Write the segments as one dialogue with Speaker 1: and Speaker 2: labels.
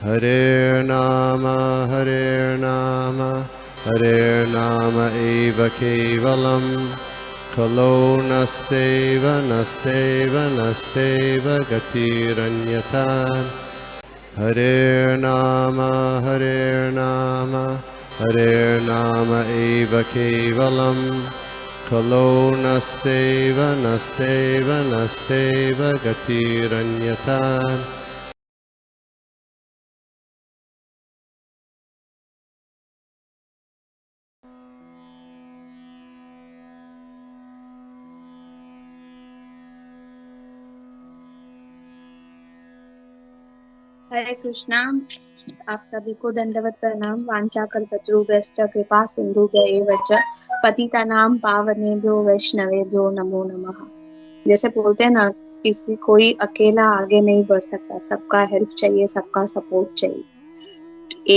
Speaker 1: Hare Nama eva kevalam kalo nasteva nasteva nasteva gatiranyata. Hare Nama eva kevalam kalo nasteva nasteva nasteva gatiranyata.
Speaker 2: हरे कृष्णा। आप सभी को दंडवत प्रणाम। वाञ्छाकल्पतरुभ्यश्च कृपा सिन्धुभ्य एव च पतितानां पावनेभ्यो वैष्णवेभ्यो नमो नमः। जैसे बोलते हैं ना, किसी कोई अकेला आगे नहीं बढ़ सकता, सबका हेल्प चाहिए, सबका सपोर्ट चाहिए।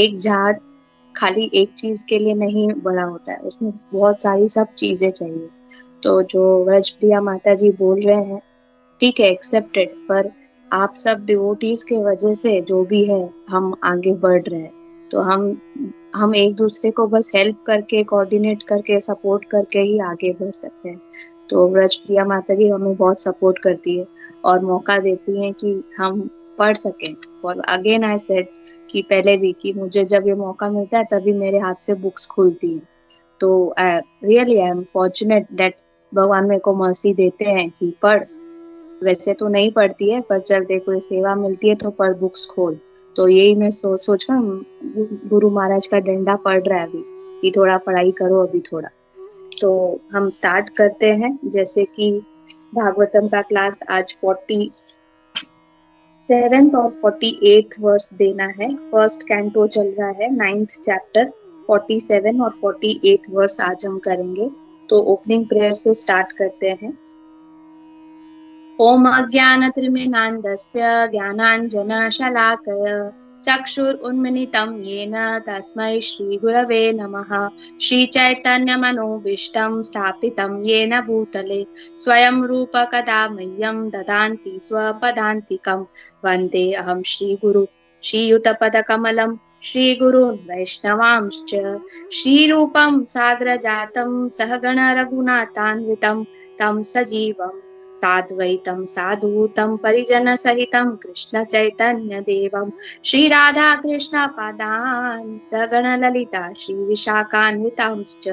Speaker 2: एक झाड़ खाली एक चीज के लिए नहीं बड़ा होता है, उसमें बहुत सारी सब चीजें चाहिए। तो जो व्रजप्रिया माता जी बोल रहे हैं, ठीक है, एक्सेप्टेड, पर आप सब डिवोटीज के वजह से जो भी है हम आगे बढ़ रहे हैं। तो हम एक दूसरे को बस हेल्प करके, कोऑर्डिनेट करके, सपोर्ट करके ही आगे बढ़ सकते हैं। तो व्रजप्रिया माता जी हमें बहुत सपोर्ट करती है और मौका देती है कि हम पढ़ सकें। और अगेन आई सेड कि पहले भी कि मुझे जब ये मौका मिलता है तभी मेरे हाथ से बुक्स खुलती है। तो really I am fortunate that भगवान मेरे को मर्सी देते हैं कि पढ़। वैसे तो नहीं पढ़ती है, पर जब देखो ये सेवा मिलती है तो पढ़, बुक्स खोल। तो यही मैं सोच कर गुरु महाराज का डंडा पढ़ रहा है अभी कि थोड़ा पढ़ाई करो अभी थोड़ा। तो हम स्टार्ट करते हैं। जैसे कि भागवतम का क्लास आज 47th और 48th वर्स देना है। फर्स्ट कैंटो चल रहा है, 9th चैप्टर, 47 और 48 वर्स आज हम करेंगे। तो ओपनिंग प्रेयर से स्टार्ट करते हैं। ओम अज्ञानतिमिरान्धस्य ज्ञानाञ्जनशलाकया चक्षुरुन्मिलितं येन तस्मै श्रीगुरवे नमः। श्रीचैतन्यमनोभीष्टं स्थापितं येन भूतले स्वयं रूप कदा मह्यं ददाति स्वपदान्तिकं। वन्देऽहं श्रीगुरु श्रीयुतपदकमलं श्रीगुरून् वैष्णवांश्च। श्रीरूपं साग्रजातं सहगण रघुनाथान्वितं तं सजीवं साद्वैतं साधूतं परिजनसहितं कृष्ण चैतन्य देवं श्रीराधा कृष्ण पादान् सगणललिता श्रीविशाखान्वितांश्च।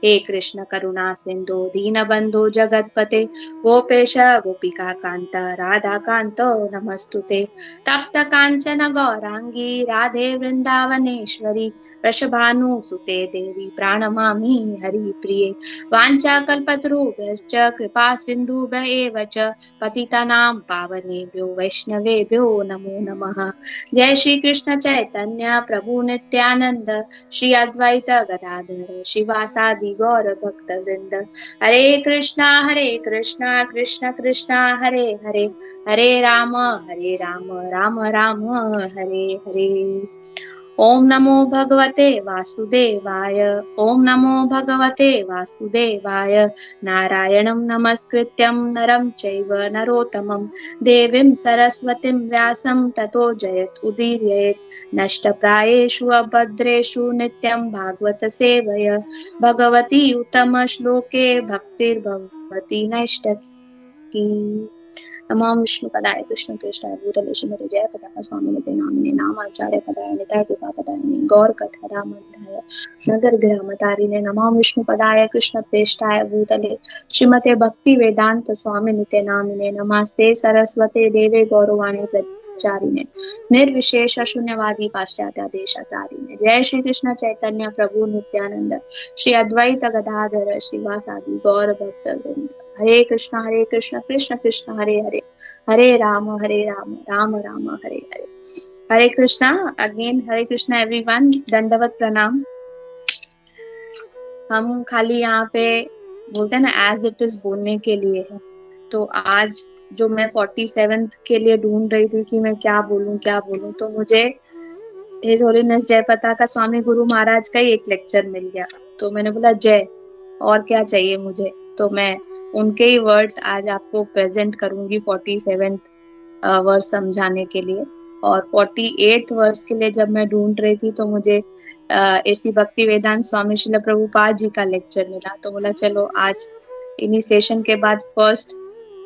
Speaker 2: हे कृष्ण करुणा सिन्धो दीनबन्धो जगत्पते गोपेश गोपिका कान्त राधाकान्त नमस्तुते। तप्त काञ्चन गौराङ्गी राधे वृन्दावनेश्वरी वृषभानुसुते देवी प्रणमामि हरिप्रिये। वाञ्छाकल्पतरुभ्यश्च कृपा सिन्धुभ्य एव च पतितानां पावनेभ्यो वैष्णवेभ्यो नमो नमः। जय श्री कृष्ण चैतन्य प्रभु नित्यानंद श्री अद्वैत गदाधर शिवासादि गौर भक्त वृंद। हरे कृष्णा कृष्ण कृष्णा हरे हरे, हरे राम राम राम हरे हरे। ओम नमो भगवते वासुदेवाय, ओम नमो भगवते वासुदेवाय। नारायणं नमस्कृत्यं नरं चैव नरोत्तमं देवीं सरस्वतीं व्यासं ततो जयत् उदीरयेत्। नष्टप्रायेषु अभद्रेषु नित्यं भागवत सेवय भगवती उत्तमश्लोके भक्तिर्भवति नैष्ठकी। नमो विष्णुपदाय कृष्णप्रेष्ठाय भूतले श्रीमते जयपताका स्वामिनिते नामिने नामाचार्य पदाय निताय कृपापदाय गौर कथा रामध्याय नगर ग्रामतारिणे। नमो विष्णुपदाय कृष्णप्रेष्ठाय भूतले श्रीमते भक्ति वेदांत स्वामिनिते नामिने नमस्ते सरस्वते देवे गौरवाणी प्रचारिणे निर्विशेष शून्यवादी पाश्चात्य देशतारिणे। जय श्री कृष्ण चैतन्य प्रभु नित्यानंद श्री अद्वैत गदाधर श्रीवासादि गौर भक्त वृंद। हरे कृष्ण कृष्ण कृष्ण हरे हरे, हरे राम राम राम हरे हरे। हरे कृष्णा अगेन, हरे कृष्णा एवरीवन, दंडवत प्रणाम। हम खाली यहाँ पे बोलते हैं ना एज इट इज बोलने के लिए है। तो आज जो मैं 47th के लिए ढूंढ रही थी कि मैं क्या बोलूं, तो मुझे हिज होलीनेस जयपताका स्वामी गुरु महाराज का ही एक लेक्चर मिल गया। तो मैंने बोला जय, और क्या चाहिए मुझे। तो मैं उनके ही वर्ड्स आज आपको प्रेजेंट करूंगी 47th वर्ड समझाने के लिए। और 48th वर्ष के लिए जब मैं ढूंढ रही थी तो मुझे ऐसी भक्ति वेदांत स्वामी श्रील प्रभुपाद जी का लेक्चर मिला, तो बोला चलो आज इन्हीं सेशन के बाद फर्स्ट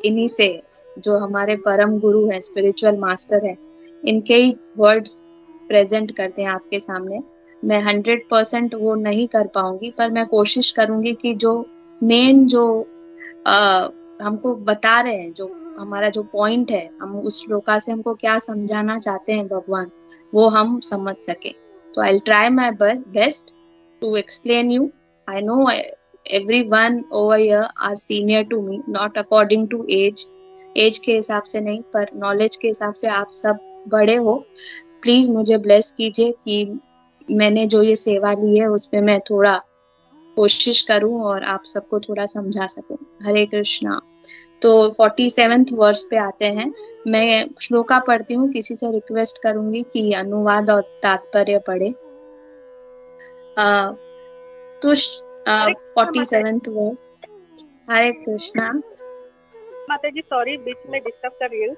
Speaker 2: इन्हीं से, जो हमारे परम गुरु है, स्पिरिचुअल मास्टर है, इनके ही वर्ड्स प्रेजेंट करते हैं आपके सामने। मैं 100% वो नहीं कर पाऊंगी, पर मैं कोशिश करूंगी कि जो मेन जो हमको बता रहे हैं, जो हमारा जो पॉइंट है, हम उस श्लोका से हमको क्या समझाना चाहते हैं भगवान, वो हम समझ सके। तो I try my best to explain you. I know everyone over here are senior to me, not according to age के हिसाब से नहीं, पर नॉलेज के हिसाब से आप सब बड़े हो। प्लीज मुझे ब्लेस कीजिए कि मैंने जो ये सेवा ली है उसमें मैं थोड़ा कोशिश करूं और आप सबको थोड़ा समझा सकूं। हरे कृष्णा। तो 47th वर्ष पे आते हैं। मैं श्लोका पढ़ती हूँ, किसी से रिक्वेस्ट करूंगी कि अनुवाद और तात्पर्य पढ़े। तो 47th वर्ष। हरे कृष्णा।
Speaker 3: माता जी सॉरी बीच में डिस्टर्ब कर रही हूँ,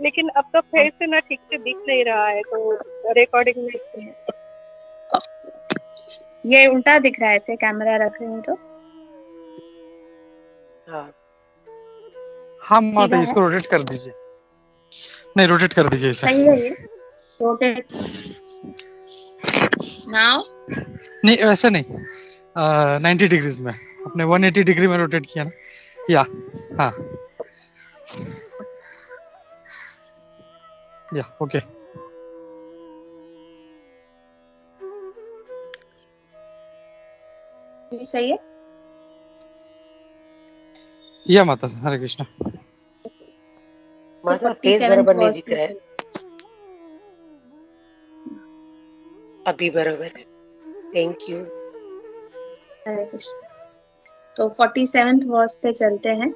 Speaker 3: लेकिन अब तो फिर से ना ठीक से दिख नहीं रहा है, तो रिकॉर्डिंग में
Speaker 2: ये उल्टा दिख रहा है, ऐसे कैमरा रख रही हूँ तो।
Speaker 4: हाँ माता जी इसको रोटेट कर दीजिए, नहीं रोटेट कर दीजिए इसे।
Speaker 2: सही है ये रोटेट नाउ?
Speaker 4: नहीं वैसे नहीं, 90 डिग्रीज में, अपने 180 डिग्री में रोटेट किया ना, या हाँ या ओके।
Speaker 2: सही है
Speaker 4: या माता। हरे कृष्णा।
Speaker 5: माता फेस बराबर नहीं दिख रहा है, अभी बराबर है। Thank you.
Speaker 2: हरे कृष्ण। तो 47th वर्स पे चलते हैं।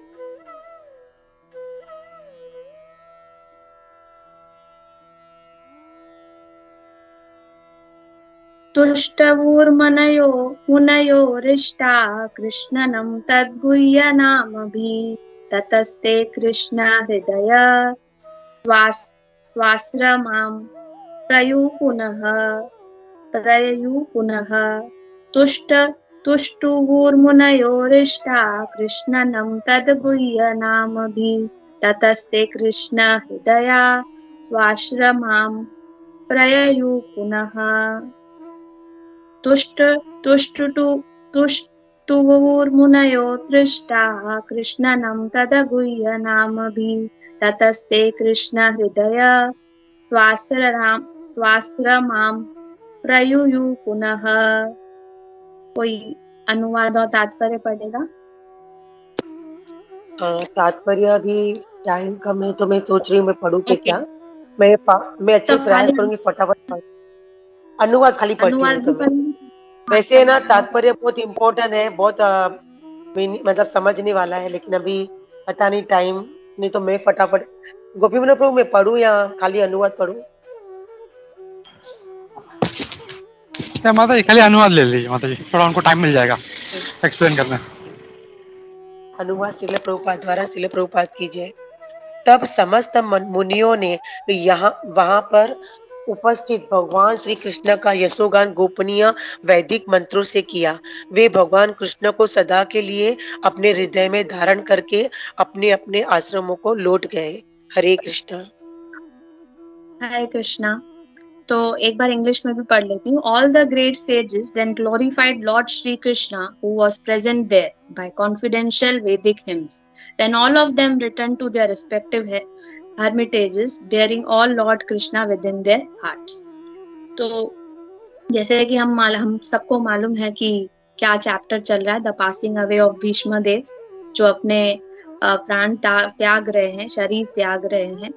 Speaker 2: तुष्टवूर्मनयो मुनयोरिष्टा कृष्णनं तद्गुह्यनामभि ततस्ते कृष्ण हृदय स्वाश्रमां प्रयुपुनः तुष्टुवूर्मुनयोरिष्टा कृष्णनं तद्गुह्यनामभि ततस्ते कृष्ण हृदय स्वाश्रमां प्रयुपुनः। तुष्टुवूर्मुनयो दृष्टाः कृष्णनं तदगुह्यनामभि ततस्ते कृष्ण हृदय स्वाश्रमां प्रयुपुनः। कोई अनुवाद और तात्पर्य पढ़ेगा?
Speaker 5: तात्पर्य अभी टाइम कम है तो मैं सोच रही हूँ मैं पढ़ूँ के क्या। मैं अच्छे
Speaker 2: तो
Speaker 5: प्रयास करूंगी फटाफट। अनुवाद खाली पढ़ती हूँ तो मैं। वैसे ना तात्पर्य बहुत इम्पोर्टेंट है, बहुत मतलब समझने वाला है, लेकिन अभी पता नहीं टाइम, नहीं तो मैं फटाफट गोपीनाथ प्रभु मैं पढ़ूँ या खाली अनुवाद पढ़ूँ?
Speaker 4: या माता जी खाली अनुवाद ले लीजिए माता जी, थोड़ा उनको टाइम मिल जाएगा एक्सप्लेन करने।
Speaker 5: अनुवाद श्रील प्रभुपाद द्वारा श्रील प्रभुपाद कीजिए। तब समस्त मुनियों ने वहां पर उपस्थित भगवान श्री कृष्ण का यशोगान गोपनीय वैदिक मंत्रों से किया। वे भगवान कृष्ण को सदा के लिए अपने हृदय में धारण करके अपने अपने आश्रमों को लौट गए। हरे कृष्णा।
Speaker 2: हरे कृष्णा। तो एक बार इंग्लिश में भी पढ़ लेती हूँ। All the great sages then glorified Lord Shri Krishna, who was present there by confidential Vedic hymns. Then all of them returned to their respective hermitages, bearing all Lord Krishna within their hearts. तो जैसे कि हम सबको मालूम है कि क्या chapter चल रहा है, the passing away of Bhishma Dev, जो अपने प्राण त्याग रहे हैं, शरीर त्याग रहे हैं।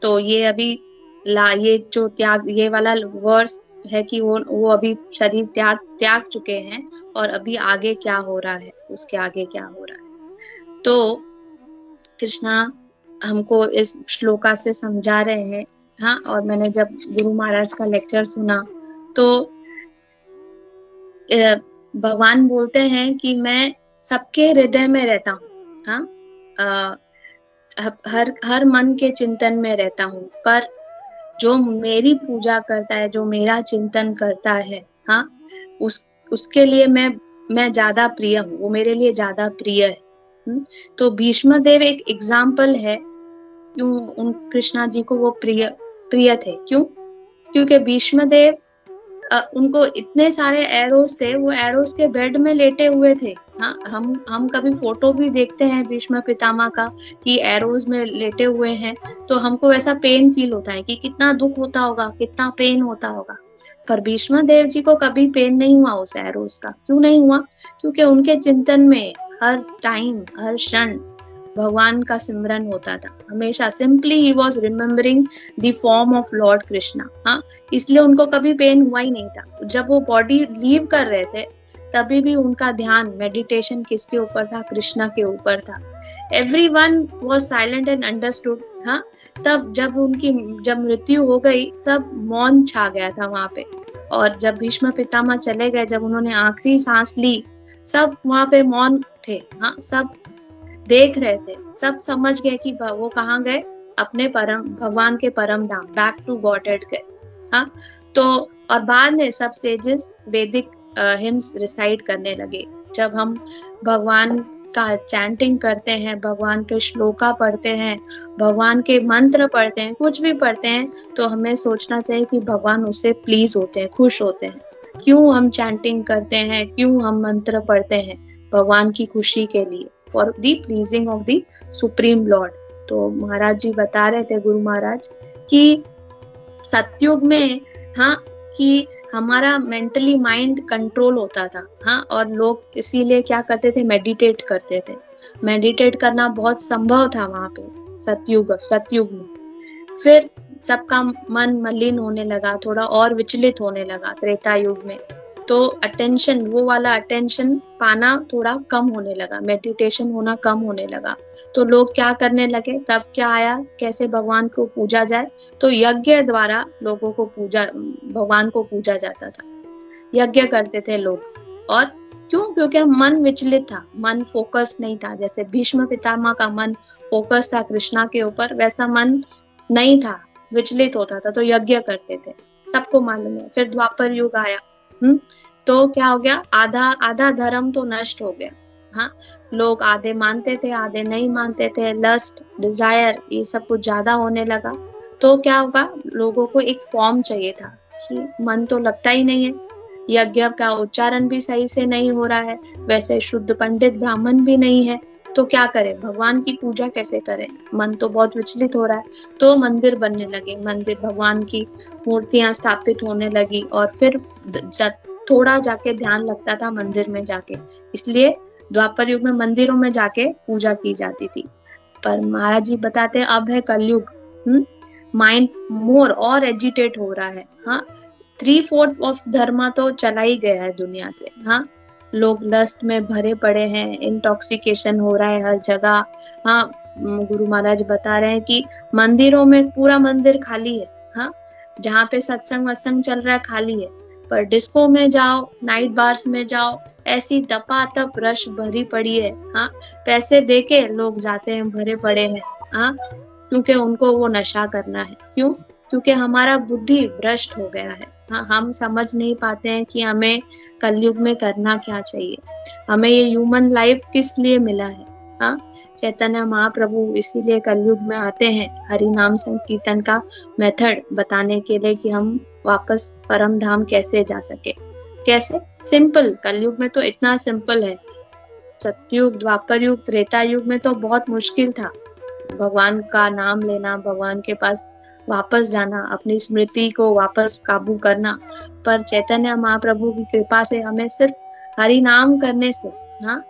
Speaker 2: तो ये अभी ये जो त्याग, ये वाला वर्स है कि वो अभी शरीर त्याग चुके हैं और अभी आगे क्या हो रहा है, उसके आगे क्या हो रहा है। तो कृष्णा हमको इस श्लोका से समझा रहे हैं। हाँ, और मैंने जब गुरु महाराज का लेक्चर सुना तो भगवान बोलते हैं कि मैं सबके हृदय में रहता हूँ। हाँ, हर मन के चिंतन में रहता हूँ, पर जो मेरी पूजा करता है, जो मेरा चिंतन करता है, हाँ, उसके लिए मैं ज्यादा प्रिय हूँ, वो मेरे लिए ज्यादा प्रिय है। तो भीष्म देव एक एग्जाम्पल है क्यों उन कृष्णा जी को वो प्रिय थे। क्यों? क्योंकि भीष्म देव उनको इतने सारे एरोस थे, वो एरोस के बेड में लेटे हुए थे। हाँ, हम कभी फोटो भी देखते हैं भीष्म पितामह का कि एरोस में लेटे हुए हैं, तो हमको ऐसा पेन फील होता है कि कितना दुख होता होगा, कितना पेन होता होगा। पर भीष्म देव जी को कभी पेन नहीं हुआ उस एरोस का। क्यों नहीं हुआ? क्योंकि उनके चिंतन में हर टाइम, हर क्षण भगवान का सिमरन होता था। हमेशा simply he was remembering the form of Lord Krishna. हाँ, इसलिए उनको कभी पेन हुआ ही नहीं था। जब वो बॉडी लीव कर रहे थे तभी भी उनका ध्यान, मेडिटेशन किसके ऊपर था? कृष्णा के ऊपर था। Everyone was silent and understood. हाँ, तब जब मृत्यु हो गई, सब मौन छा गया था वहां पे। और जब भीष्म पितामह चले गए, जब उन्होंने आखिरी सांस ली, सब वहां पे मौन थे। हाँ, सब देख रहे थे, सब समझ गए कि वो कहाँ गए, अपने भगवान के परम धाम, बैक टू गॉडेड गए। हाँ, तो और बाद में सब सेजेस वैदिक हिम्स रिसाइट करने लगे। जब हम भगवान का चैंटिंग करते हैं, भगवान के श्लोका पढ़ते हैं, भगवान के मंत्र पढ़ते हैं, कुछ भी पढ़ते हैं, तो हमें सोचना चाहिए कि भगवान उससे प्लीज होते हैं, खुश होते हैं। क्यों हम चैंटिंग करते हैं, क्यों हम मंत्र पढ़ते हैं? भगवान की खुशी के लिए, for the pleasing of the supreme Lord. तो महाराज जी बता रहे थे, गुरु महाराज, कि सतयुग में, हाँ, कि हमारा मेंटली माइंड कंट्रोल होता था। हाँ, और लोग इसीलिए क्या करते थे? मेडिटेट करते थे। मेडिटेट करना बहुत संभव था वहां पे सतयुग में। फिर सबका मन मलिन होने लगा, थोड़ा और विचलित होने लगा त्रेता युग में। तो अटेंशन, वो वाला अटेंशन पाना थोड़ा कम होने लगा, मेडिटेशन होना कम होने लगा। तो लोग क्या करने लगे? तब क्या आया? कैसे भगवान को पूजा जाए? तो यज्ञ द्वारा लोगों को भगवान को पूजा जाता था। यज्ञ करते थे लोग। और क्यों? क्योंकि मन विचलित था, मन फोकस नहीं था। जैसे भीष्म पितामह का मन फोकस था कृष्णा के ऊपर, वैसा मन नहीं था, विचलित होता था, तो यज्ञ करते थे, सबको मालूम है। फिर द्वापर युग आया, तो क्या हो गया? आधा धर्म तो नष्ट हो गया। हाँ, लोग आधे मानते थे, आधे नहीं मानते थे। लस्ट, डिजायर, ये सब कुछ ज्यादा होने लगा। तो क्या होगा? लोगों को एक फॉर्म चाहिए था कि मन तो लगता ही नहीं है, यज्ञ का उच्चारण भी सही से नहीं हो रहा है, वैसे शुद्ध पंडित ब्राह्मण भी नहीं है, तो क्या करें? भगवान की पूजा कैसे करें? मन तो बहुत विचलित हो रहा है। तो मंदिर बनने लगे, मंदिर, भगवान की मूर्तियां स्थापित होने लगी। और फिर थोड़ा जाके ध्यान लगता था मंदिर में जाके, इसलिए द्वापर युग में मंदिरों में जाके पूजा की जाती थी। पर महाराज जी बताते हैं अब है कलयुग, माइंड मोर और एजिटेट हो रहा है। हाँ, 3/4 ऑफ धर्म तो चला ही गया है दुनिया से। हाँ, लोग लस्ट में भरे पड़े हैं, इंटॉक्सिकेशन हो रहा है हर जगह। हाँ, गुरु महाराज बता रहे हैं कि मंदिरों में पूरा मंदिर खाली है। हाँ, जहाँ पे सत्संग वत्संग चल रहा है खाली है, पर डिस्को में जाओ, नाइट बार्स में जाओ, ऐसी तपातप रश भरी पड़ी है। हाँ, पैसे देके लोग जाते हैं, भरे पड़े हैं। हाँ, क्योंकि उनको वो नशा करना है। क्यों? क्योंकि हमारा बुद्धि भ्रष्ट हो गया है। हाँ, हम समझ नहीं पाते हैं कि हमें कलयुग में करना क्या चाहिए, हमें ये ह्यूमन लाइफ किस लिए मिला है। हाँ, चैतन्य महाप्रभु इसीलिए कलयुग में आते हैं, हरि नाम संकीर्तन का मेथड बताने के लिए कि हम वापस परम धाम कैसे जा सके। कैसे? सिंपल। कलयुग में तो इतना सिंपल है। सतयुग, द्वापर युग, त्रेता युग में तो बहुत मुश्किल था भगवान का नाम लेना, भगवान के पास वापस जाना, अपनी स्मृति को वापस काबू करना। पर चैतन्य महाप्रभु की कृपा से हमें सिर्फ हरि नाम करने से, हाँ,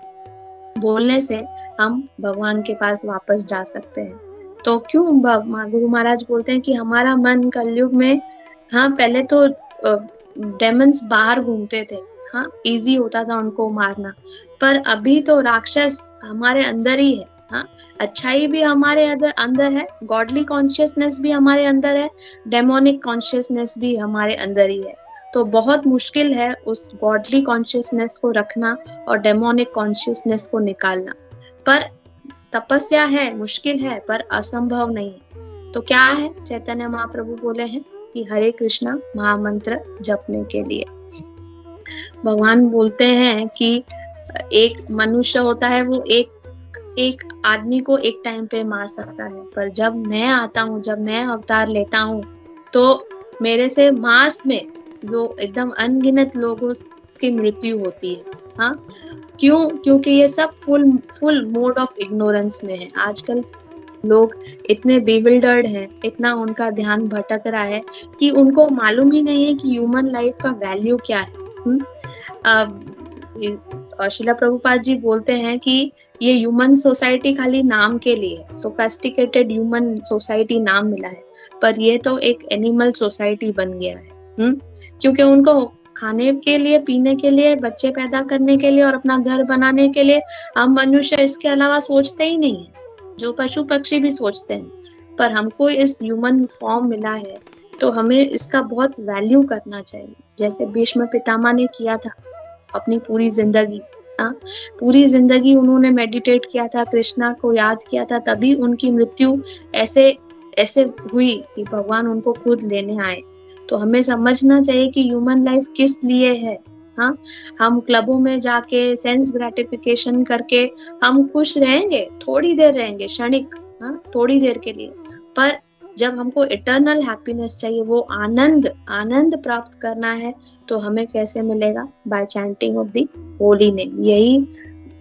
Speaker 2: बोलने से हम भगवान के पास वापस जा सकते हैं। तो क्यों गुरु महाराज बोलते हैं कि हमारा मन कलयुग में, हाँ, पहले तो डेमन्स बाहर घूमते थे। हाँ, इजी होता था उनको मारना, पर अभी तो राक्षस हमारे अंदर ही है। हाँ, अच्छाई भी हमारे अंदर है, गॉडली कॉन्शियसनेस भी हमारे अंदर है, डेमोनिक कॉन्शियसनेस भी हमारे अंदर ही है। तो बहुत मुश्किल है उस गॉडली कॉन्शियसनेस को रखना और डेमोनिक कॉन्शियसनेस को निकालना। पर तपस्या है, मुश्किल है, पर असंभव नहीं है। तो क्या है, चैतन्य महाप्रभु बोले हैं कि हरे कृष्णा महामंत्र जपने के लिए। भगवान बोलते हैं कि एक मनुष्य होता है वो एक आदमी को एक टाइम पे मार सकता है, पर जब मैं आता हूँ, जब मैं अवतार लेता हूँ, तो मेरे से मास में जो एकदम अनगिनत लोगों की मृत्यु होती है। हाँ, क्यों? क्योंकि ये सब फुल मोड ऑफ इग्नोरेंस में है। आजकल लोग इतने बिविल्डर्ड हैं, इतना उनका ध्यान भटक रहा है कि उनको मालूम ही नहीं है कि ह्यूमन लाइफ का वैल्यू क्या है। शिला प्रभुपाद जी बोलते हैं कि ये ह्यूमन सोसाइटी खाली नाम के लिए, सोफेस्टिकेटेड ह्यूमन सोसाइटी नाम मिला है, पर ये तो एक एनिमल सोसाइटी बन गया है। क्योंकि उनको खाने के लिए, पीने के लिए, बच्चे पैदा करने के लिए और अपना घर बनाने के लिए हम मनुष्य इसके अलावा सोचते ही नहीं है, जो पशु पक्षी भी सोचते हैं। पर हमको इस ह्यूमन फॉर्म मिला है तो हमें इसका बहुत वैल्यू करना चाहिए, जैसे भीष्म पितामह ने किया था अपनी पूरी जिंदगी उन्होंने मेडिटेट किया था, कृष्णा को याद किया था, तभी उनकी मृत्यु ऐसे हुई कि भगवान उनको खुद लेने आए। तो हमें समझना चाहिए कि ह्यूमन लाइफ किस लिए है। हाँ, हम क्लबों में जाके सेंस ग्रेटिफिकेशन करके हम खुश रहेंगे, थोड़ी देर रहेंगे, क्षणिक, हाँ, थोड़ी देर के लिए, पर जब हमको इटर्नल हैप्पीनेस चाहिए, वो आनंद प्राप्त करना है, तो हमें कैसे मिलेगा? Bye chanting of the holy name. यही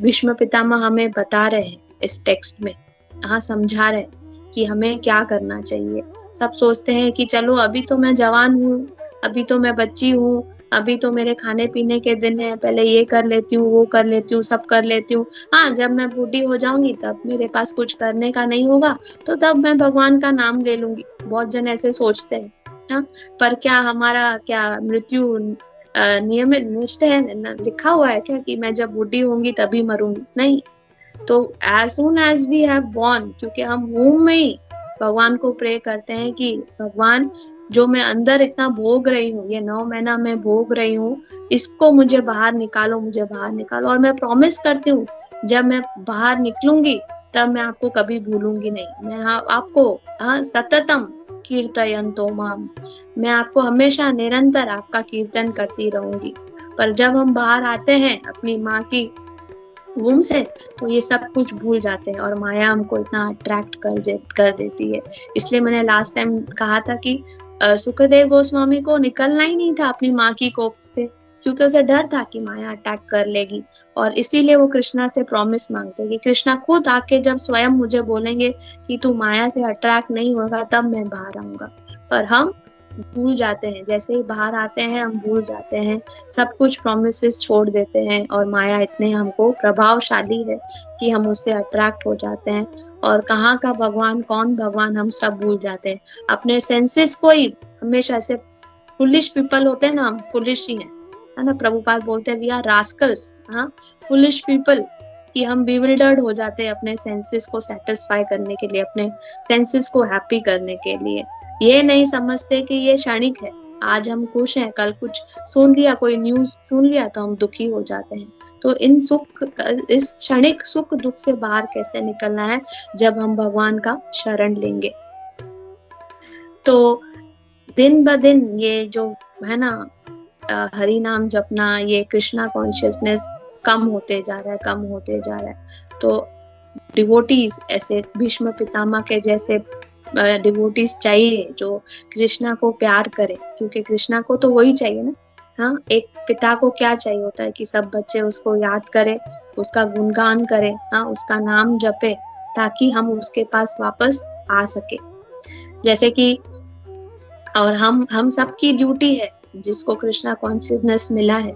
Speaker 2: भीष्म पितामह हमें बता रहे हैं इस टेक्स्ट में, हाँ, समझा रहे कि हमें क्या करना चाहिए। सब सोचते हैं कि चलो अभी तो मैं जवान हूँ, अभी तो मैं बच्ची हूँ, अभी तो मेरे खाने पीने के दिन है, पहले ये कर लेती हूँ, वो कर लेती हूँ, सब कर लेती हूँ। हाँ, जब मैं बूढ़ी हो जाऊंगी, तब मेरे पास कुछ करने का नहीं होगा, तो तब मैं भगवान का नाम ले लूंगी। बहुत जन ऐसे सोचते हैं। हाँ, पर क्या हमारा क्या मृत्यु नियमित निष्ठ है, लिखा हुआ है क्या कि मैं जब बूढ़ी होंगी तभी मरूंगी? नहीं। तो as soon as we have born, क्योंकि हम वूम में ही भगवान को प्रे करते हैं कि भगवान, जो मैं अंदर इतना भोग रही हूँ, ये 9 महीना मैं भोग रही हूँ, इसको मुझे बाहर निकालो, मुझे बाहर निकालो। और मैं प्रॉमिस करती हूँ, जब मैं बाहर निकलूंगी तब मैं आपको कभी भूलूंगी नहीं। मैं आपको सततम कीर्तयन्तो माम, मैं आपको हमेशा निरंतर आपका कीर्तन करती रहूंगी। पर जब हम बाहर आते हैं अपनी माँ की वूम से, तो ये सब कुछ भूल जाते हैं और माया हमको इतना अट्रैक्ट कर देती है। इसलिए मैंने लास्ट टाइम कहा था कि सुखदेव गोस्वामी को निकलना ही नहीं था अपनी माँ की कोख से, क्योंकि उसे डर था कि माया अटैक कर लेगी। और इसीलिए वो कृष्णा से प्रॉमिस मांगते कि कृष्णा खुद आके जब स्वयं मुझे बोलेंगे कि तू माया से अट्रैक्ट नहीं होगा, तब मैं बाहर आऊंगा। पर हम भूल जाते हैं, जैसे ही बाहर आते हैं हम भूल जाते हैं, सब कुछ प्रॉमिसेस छोड़ देते हैं, और माया इतने हमको प्रभावशाली है कि हम उससे अट्रैक्ट हो जाते हैं। और कहाँ का भगवान, कौन भगवान, हम सब भूल जाते हैं। अपने सेंसेस को ही हमेशा, ऐसे फुलिश पीपल होते हैं ना, हम फुलिश ही है ना। प्रभुपाद बोलते हैं वी आर रास्कल्स, हाँ, फुलिश पीपल, कि हम बिविल्डर्ड हो जाते हैं अपने सेंसेस को सेटिस्फाई करने के लिए, अपने सेंसेस को हैप्पी करने के लिए। ये नहीं समझते कि ये क्षणिक है। आज हम खुश हैं, कल कुछ सुन लिया, कोई न्यूज सुन लिया तो हम दुखी हो जाते हैं। तो इस क्षणिक सुख दुख से बाहर कैसे निकलना है? जब हम भगवान का शरण लेंगे। तो दिन ब दिन ये जो है ना हरि नाम जपना, ये कृष्णा कॉन्शियसनेस कम होते जा रहा है। तो डिवोटीज, ऐसे भीष्म पितामह के जैसे डिवोटीज चाहिए जो कृष्णा को प्यार करे, क्योंकि कृष्णा को तो वही चाहिए ना। हाँ, एक पिता को क्या चाहिए होता है कि सब बच्चे उसको याद करे, उसका गुणगान करे, हाँ, उसका नाम जपे, ताकि हम उसके पास वापस आ सके। जैसे कि और हम सबकी ड्यूटी है, जिसको कृष्णा कॉन्शियसनेस मिला है,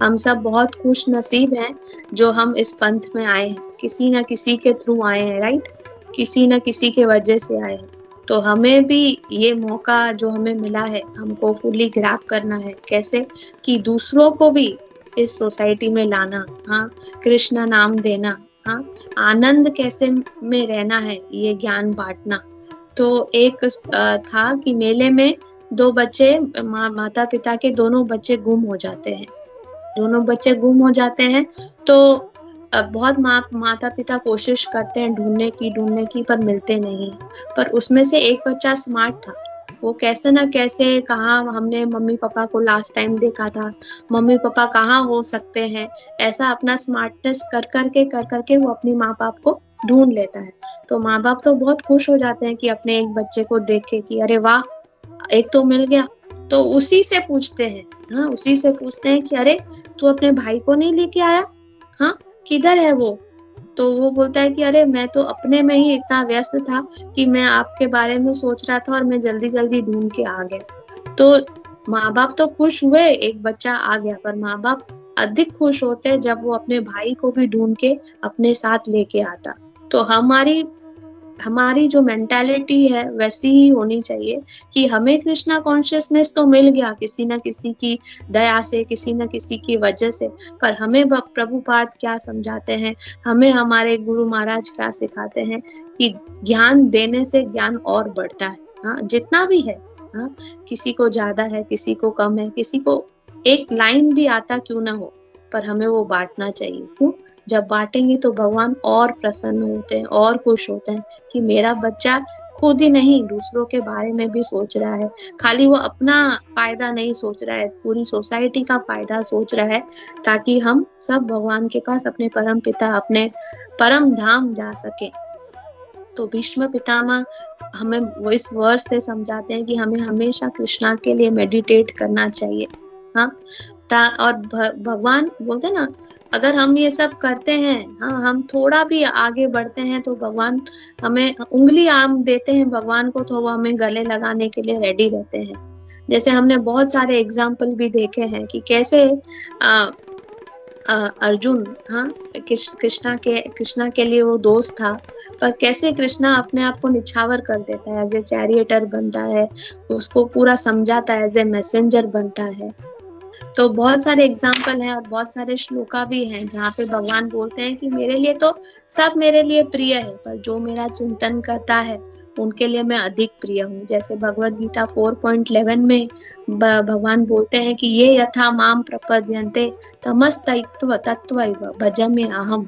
Speaker 2: हम सब बहुत खुश नसीब हैं जो हम इस पंथ में आए हैं, किसी न किसी के थ्रू आए हैं, राइट, किसी न किसी के वजह से आए हैं। तो हमें भी ये मौका जो हमें मिला है, हमको फुली ग्रैब करना है। कैसे? कि दूसरों को भी इस सोसाइटी में लाना, हाँ, कृष्ण नाम देना, हाँ, आनंद कैसे में रहना है, ये ज्ञान बांटना। तो एक था कि मेले में 2 बच्चे, माता पिता के दोनों बच्चे गुम हो जाते हैं। तो बहुत माता पिता कोशिश करते हैं ढूंढने की पर मिलते नहीं। पर उसमें से एक बच्चा स्मार्ट था। वो कैसे ना कैसे, कहाँ हमने मम्मी पापा को लास्ट टाइम देखा था, मम्मी पापा कहाँ हो सकते हैं, ऐसा अपना स्मार्टनेस कर करके वो अपनी माँ बाप को ढूंढ लेता है। तो माँ बाप तो बहुत खुश हो जाते हैं कि अपने एक बच्चे को देख के कि अरे वाह, एक तो मिल गया। तो उसी से पूछते हैं, हाँ उसी से पूछते हैं कि अरे तू अपने भाई को नहीं लेके आया, हाँ किधर है वो? तो वो बोलता है कि अरे मैं तो अपने में ही इतना व्यस्त था कि मैं आपके बारे में सोच रहा था और मैं जल्दी ढूंढ के आ गया। तो माँ बाप तो खुश हुए एक बच्चा आ गया, पर माँ बाप अधिक खुश होते हैं जब वो अपने भाई को भी ढूंढ के अपने साथ लेके आता। तो हमारी जो मेंटालिटी है वैसी ही होनी चाहिए कि हमें कृष्णा कॉन्शियसनेस तो मिल गया किसी न किसी की दया से, किसी न किसी की वजह से, पर हमें प्रभुपाद क्या समझाते हैं, हमें हमारे गुरु महाराज क्या सिखाते हैं कि ज्ञान देने से ज्ञान और बढ़ता है। हाँ जितना भी है, हाँ किसी को ज्यादा है, किसी को कम है, किसी को एक लाइन भी आता क्यों ना हो, पर हमें वो बांटना चाहिए। क्यों? जब बांटेंगे तो भगवान और प्रसन्न होते हैं और खुश होते हैं कि मेरा बच्चा खुद ही नहीं दूसरों के बारे में भी सोच रहा है, खाली वो अपना फायदा नहीं सोच रहा है, पूरी सोसाइटी का फायदा सोच रहा है, ताकि हम सब भगवान के पास अपने परम पिता, अपने परम धाम जा सके। तो भीष्म पितामह हमें वो इस वर्ष से समझाते हैं कि हमें हमेशा कृष्णा के लिए मेडिटेट करना चाहिए। हाँ और भगवान बोलते हैं ना, अगर हम ये सब करते हैं, हाँ हम थोड़ा भी आगे बढ़ते हैं तो भगवान हमें उंगली आम देते हैं भगवान को, तो वो हमें गले लगाने के लिए रेडी रहते हैं। जैसे हमने बहुत सारे एग्जाम्पल भी देखे हैं कि कैसे अर्जुन, हाँ कृष्णा के लिए वो दोस्त था, पर कैसे कृष्णा अपने आप को निछावर कर देता है, एज ए चैरियटर बनता है, उसको पूरा समझाता है, एज ए मैसेंजर बनता है। तो बहुत सारे एग्जाम्पल हैं और बहुत सारे श्लोका भी हैं जहाँ पे भगवान बोलते हैं कि मेरे लिए तो सब मेरे लिए प्रिय है, पर जो मेरा चिंतन करता है उनके लिए मैं अधिक प्रिय हूँ। जैसे भगवद गीता 4.11 में भगवान बोलते हैं कि ये यथा माम प्रपद्यन्ते तमस्तैत्व तत्वैव भजमे अहम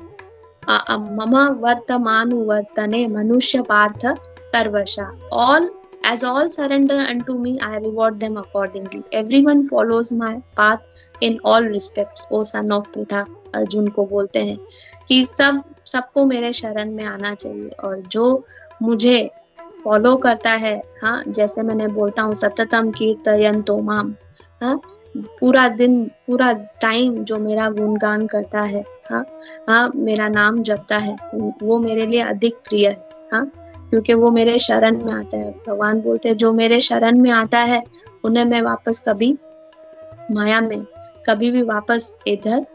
Speaker 2: मम वर्तमानुवर्तने मनुष्य पार्थ सर्वशा all As all surrender unto me, I reward them accordingly. Everyone follows my path in all respects. O son of Pritha, Arjun को बोलते हैं कि सबको मेरे शरण में आना चाहिए, और जो मुझे फॉलो करता है, हाँ जैसे मैंने बोलता हूँ सततम कीर्तयन्तो माम, हाँ पूरा दिन पूरा टाइम जो मेरा गुणगान करता है, हाँ मेरा नाम जपता है, वो मेरे लिए अधिक प्रिय है। हाँ क्योंकि वो मेरे शरण में आता है। भगवान बोलते हैं जो मेरे शरण में आता है उन्हें मैं वापस कभी माया में कभी भी वापस इधर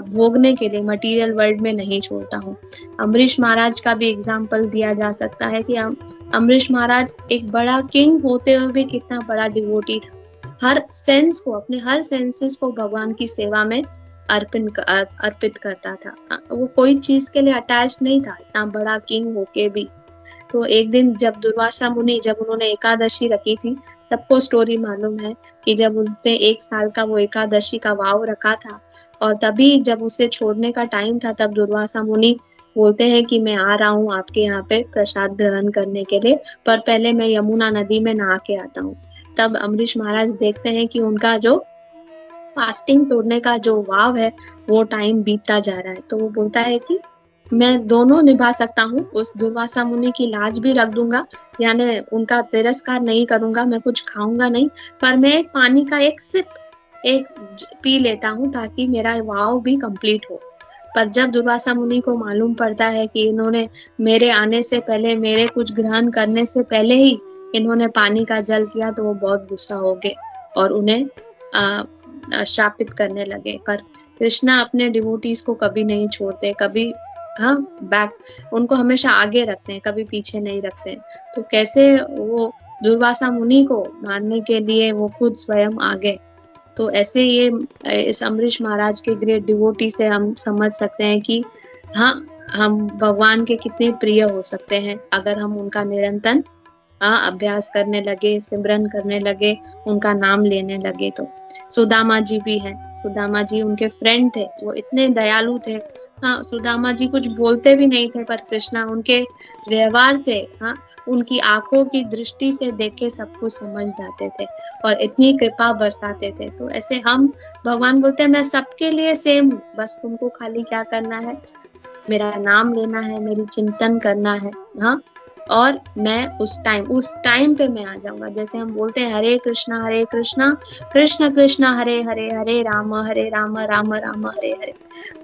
Speaker 2: भोगने के लिए मटेरियल वर्ल्ड में नहीं छोड़ता हूँ। अम्बरीश महाराज का भी एग्जाम्पल दिया जा सकता है कि अम्बरीश महाराज एक बड़ा किंग होते हुए भी कितना बड़ा डिवोटी था। हर सेंस को, अपने हर सेंसेस को भगवान की सेवा में अर्पित करता था। वो कोई चीज के लिए अटैच नहीं था, इतना बड़ा किंग होके भी। तो एक दिन जब दुर्वासा मुनि, जब उन्होंने एकादशी रखी थी, सबको स्टोरी मालूम है कि जब उसने 1 साल का वो एकादशी का वाव रखा था, और तभी जब उसे छोड़ने का टाइम था, तब दुर्वासा मुनि बोलते हैं कि मैं आ रहा हूँ आपके यहाँ पे प्रसाद ग्रहण करने के लिए, पर पहले मैं यमुना नदी में नहा के आता हूँ। तब अम्बरीश महाराज देखते हैं कि उनका जो फास्टिंग तोड़ने का जो वाव है वो टाइम बीतता जा रहा है। तो वो बोलता है कि मैं दोनों निभा सकता हूँ, उस दुर्वासा मुनि की लाज भी रख दूंगा, यानी उनका तिरस्कार नहीं करूंगा, मैं कुछ खाऊंगा नहीं, पर मैं पानी का एक सिप पी लेता हूँ ताकि मेरा वाव भी कंप्लीट हो। पर जब दुर्वासा मुनि को मालूम पड़ता है कि इन्होंने मेरे आने से पहले, मेरे कुछ ग्रहण करने से पहले ही इन्होंने पानी का जल किया, तो वो बहुत गुस्सा हो गए और उन्हें शापित करने लगे। पर कृष्णा अपने डिवोटीज को कभी नहीं छोड़ते, कभी उनको हमेशा आगे रखते हैं, कभी पीछे नहीं रखते हैं। तो कैसे वो दुर्वासा मुनि को मारने के लिए वो खुद स्वयं आ गए। तो ऐसे ये इस अम्बरीश महाराज के ग्रेट डिवोटी से हम समझ सकते हैं कि हाँ हम भगवान के कितने प्रिय हो सकते हैं अगर हम उनका निरंतर अभ्यास करने लगे, सिमरन करने लगे, उनका नाम लेने लगे। तो सुदामा जी भी हैं, सुदामा जी उनके फ्रेंड थे, वो इतने दयालु थे, हाँ, सुदामा जी कुछ बोलते भी नहीं थे, पर कृष्णा उनके व्यवहार से, हाँ, उनकी आंखों की दृष्टि से देख के सब कुछ समझ जाते थे और इतनी कृपा बरसाते थे। तो ऐसे हम, भगवान बोलते हैं मैं सबके लिए सेम हूँ, बस तुमको खाली क्या करना है, मेरा नाम लेना है, मेरी चिंतन करना है, हाँ, और मैं उस टाइम पे मैं आ जाऊंगा। जैसे हम बोलते हैं हरे कृष्णा कृष्ण कृष्ण हरे हरे, हरे राम राम राम हरे हरे।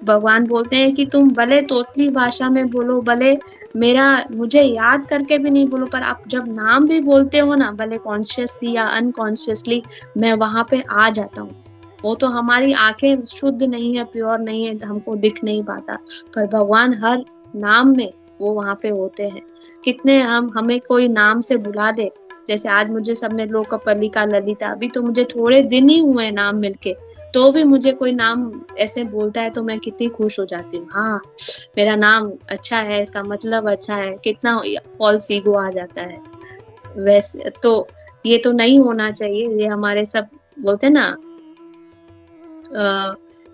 Speaker 2: भगवान बोलते हैं कि तुम भले तोतली भाषा में बोलो, भले मेरा मुझे याद करके भी नहीं बोलो, पर आप जब नाम भी बोलते हो ना, भले कॉन्शियसली या अनकॉन्शियसली, मैं वहां पे आ जाता हूँ। वो तो हमारी आंखें शुद्ध नहीं है, प्योर नहीं है, हमको दिख नहीं पाता, पर भगवान हर नाम में वो वहां पे होते हैं। कितने हमें कोई नाम से बुला दे, जैसे आज मुझे सबने लोकपालिका ललिता, अभी तो मुझे थोड़े दिन ही हुए नाम मिलके, तो भी मुझे कोई नाम ऐसे बोलता है तो मैं कितनी खुश हो जाती हूँ। हाँ, मेरा नाम अच्छा है, इसका मतलब अच्छा है, कितना फॉल्स ईगो आ जाता है। वैसे तो ये तो नहीं होना चाहिए, ये हमारे सब बोलते हैं ना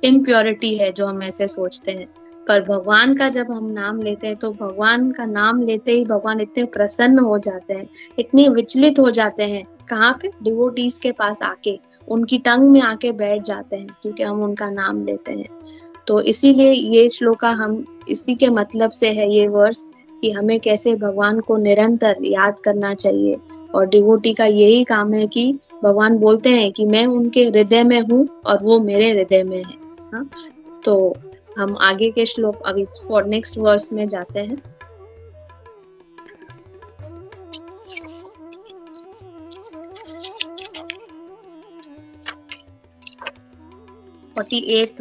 Speaker 2: इम्प्योरिटी है जो हम ऐसे सोचते हैं। पर भगवान का जब हम नाम लेते हैं, तो भगवान का नाम लेते ही भगवान इतने प्रसन्न हो जाते हैं, इतने विचलित हो जाते हैं, कहाँ पे, डिवोटीज के पास आके, उनकी टंग में आके बैठ जाते हैं, क्योंकि हम उनका नाम लेते हैं। तो इसीलिए ये श्लोका हम इसी के मतलब से है ये वर्ष, कि हमें कैसे भगवान को निरंतर याद करना चाहिए। और डिवोटी का यही काम है कि भगवान बोलते हैं कि मैं उनके हृदय में हूँ और वो मेरे हृदय में है। हाँ? तो हम आगे के श्लोक अभी फॉर नेक्स्ट वर्स में जाते हैं।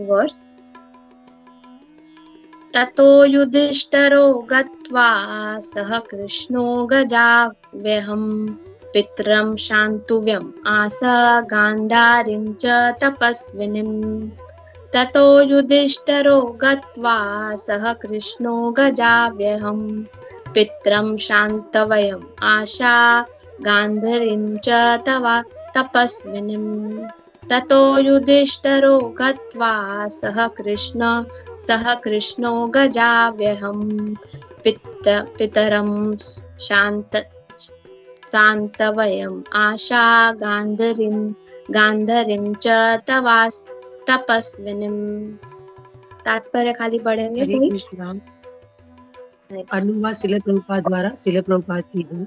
Speaker 2: वर्स। ततो युधिष्ठिरो गत्वा सह कृष्णो गजाव्यहम् पितरं शान्तव्यम् आस गान्धारीं च तपस्विनीम्। ततो युधिष्ठिरो गत्वा सह कृष्णो गजाव्यहम् पितरं शान्तव्यम् आशा गान्धारीं च तपस्विनीम्। ततो युधिष्ठिरो गत्वा सह कृष्णो गजाव्यहम् पितरं शान्तव्यम् आशा गान्धारीं च तपस्विनीम्। तात्पर्य खाली पढ़ेंगे
Speaker 5: हरे
Speaker 2: कोई?
Speaker 5: कृष्णा। अनुवाद श्रील प्रभुपाद द्वारा श्रील प्रभुपाद की है।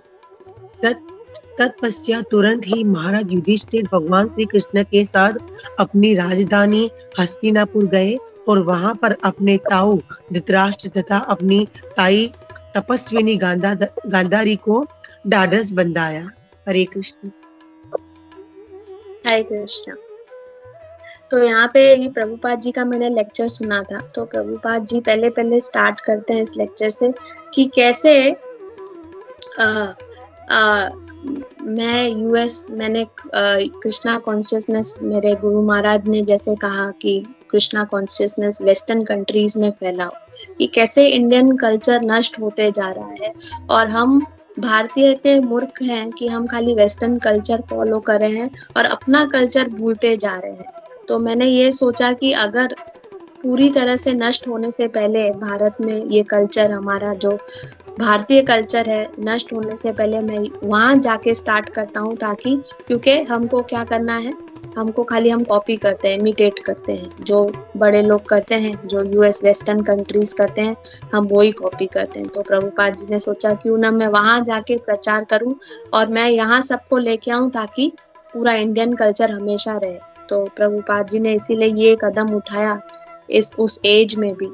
Speaker 5: तत्पश्चात तुरंत ही महाराज युधिष्ठिर भगवान श्री कृष्ण के साथ अपनी राजधानी हस्तिनापुर गए और वहां पर अपने ताऊ धृतराष्ट्र तथा अपनी ताई तपस्विनी गांधारी को ढाढ़स बंधाया। हरे कृष्ण।
Speaker 2: हरे कृष्ण। तो यहाँ पे ये प्रभुपाद जी का मैंने लेक्चर सुना था, तो प्रभुपाद जी पहले स्टार्ट करते हैं इस लेक्चर से कि कैसे मैंने कृष्णा कॉन्शियसनेस, मेरे गुरु महाराज ने जैसे कहा कि कृष्णा कॉन्शियसनेस वेस्टर्न कंट्रीज में फैलाओ, कि कैसे इंडियन कल्चर नष्ट होते जा रहा है और हम भारतीय इतने मूर्ख हैं कि हम खाली वेस्टर्न कल्चर फॉलो कर रहे हैं और अपना कल्चर भूलते जा रहे हैं। तो मैंने ये सोचा कि अगर पूरी तरह से नष्ट होने से पहले भारत में ये कल्चर, हमारा जो भारतीय कल्चर है, नष्ट होने से पहले मैं वहां जाके स्टार्ट करता हूँ, ताकि, क्योंकि हमको क्या करना है, हमको खाली हम कॉपी करते हैं, इमिटेट करते हैं, जो बड़े लोग करते हैं, जो यूएस वेस्टर्न कंट्रीज करते हैं, हम वो ही कॉपी करते हैं। तो प्रभुपाद जी ने सोचा क्यों ना मैं वहां जाके प्रचार करूं और मैं यहाँ सबको लेके आऊं, ताकि पूरा इंडियन कल्चर हमेशा रहे। तो प्रभुपाद जी ने इसीलिए ये कदम उठाया उस एज में भी,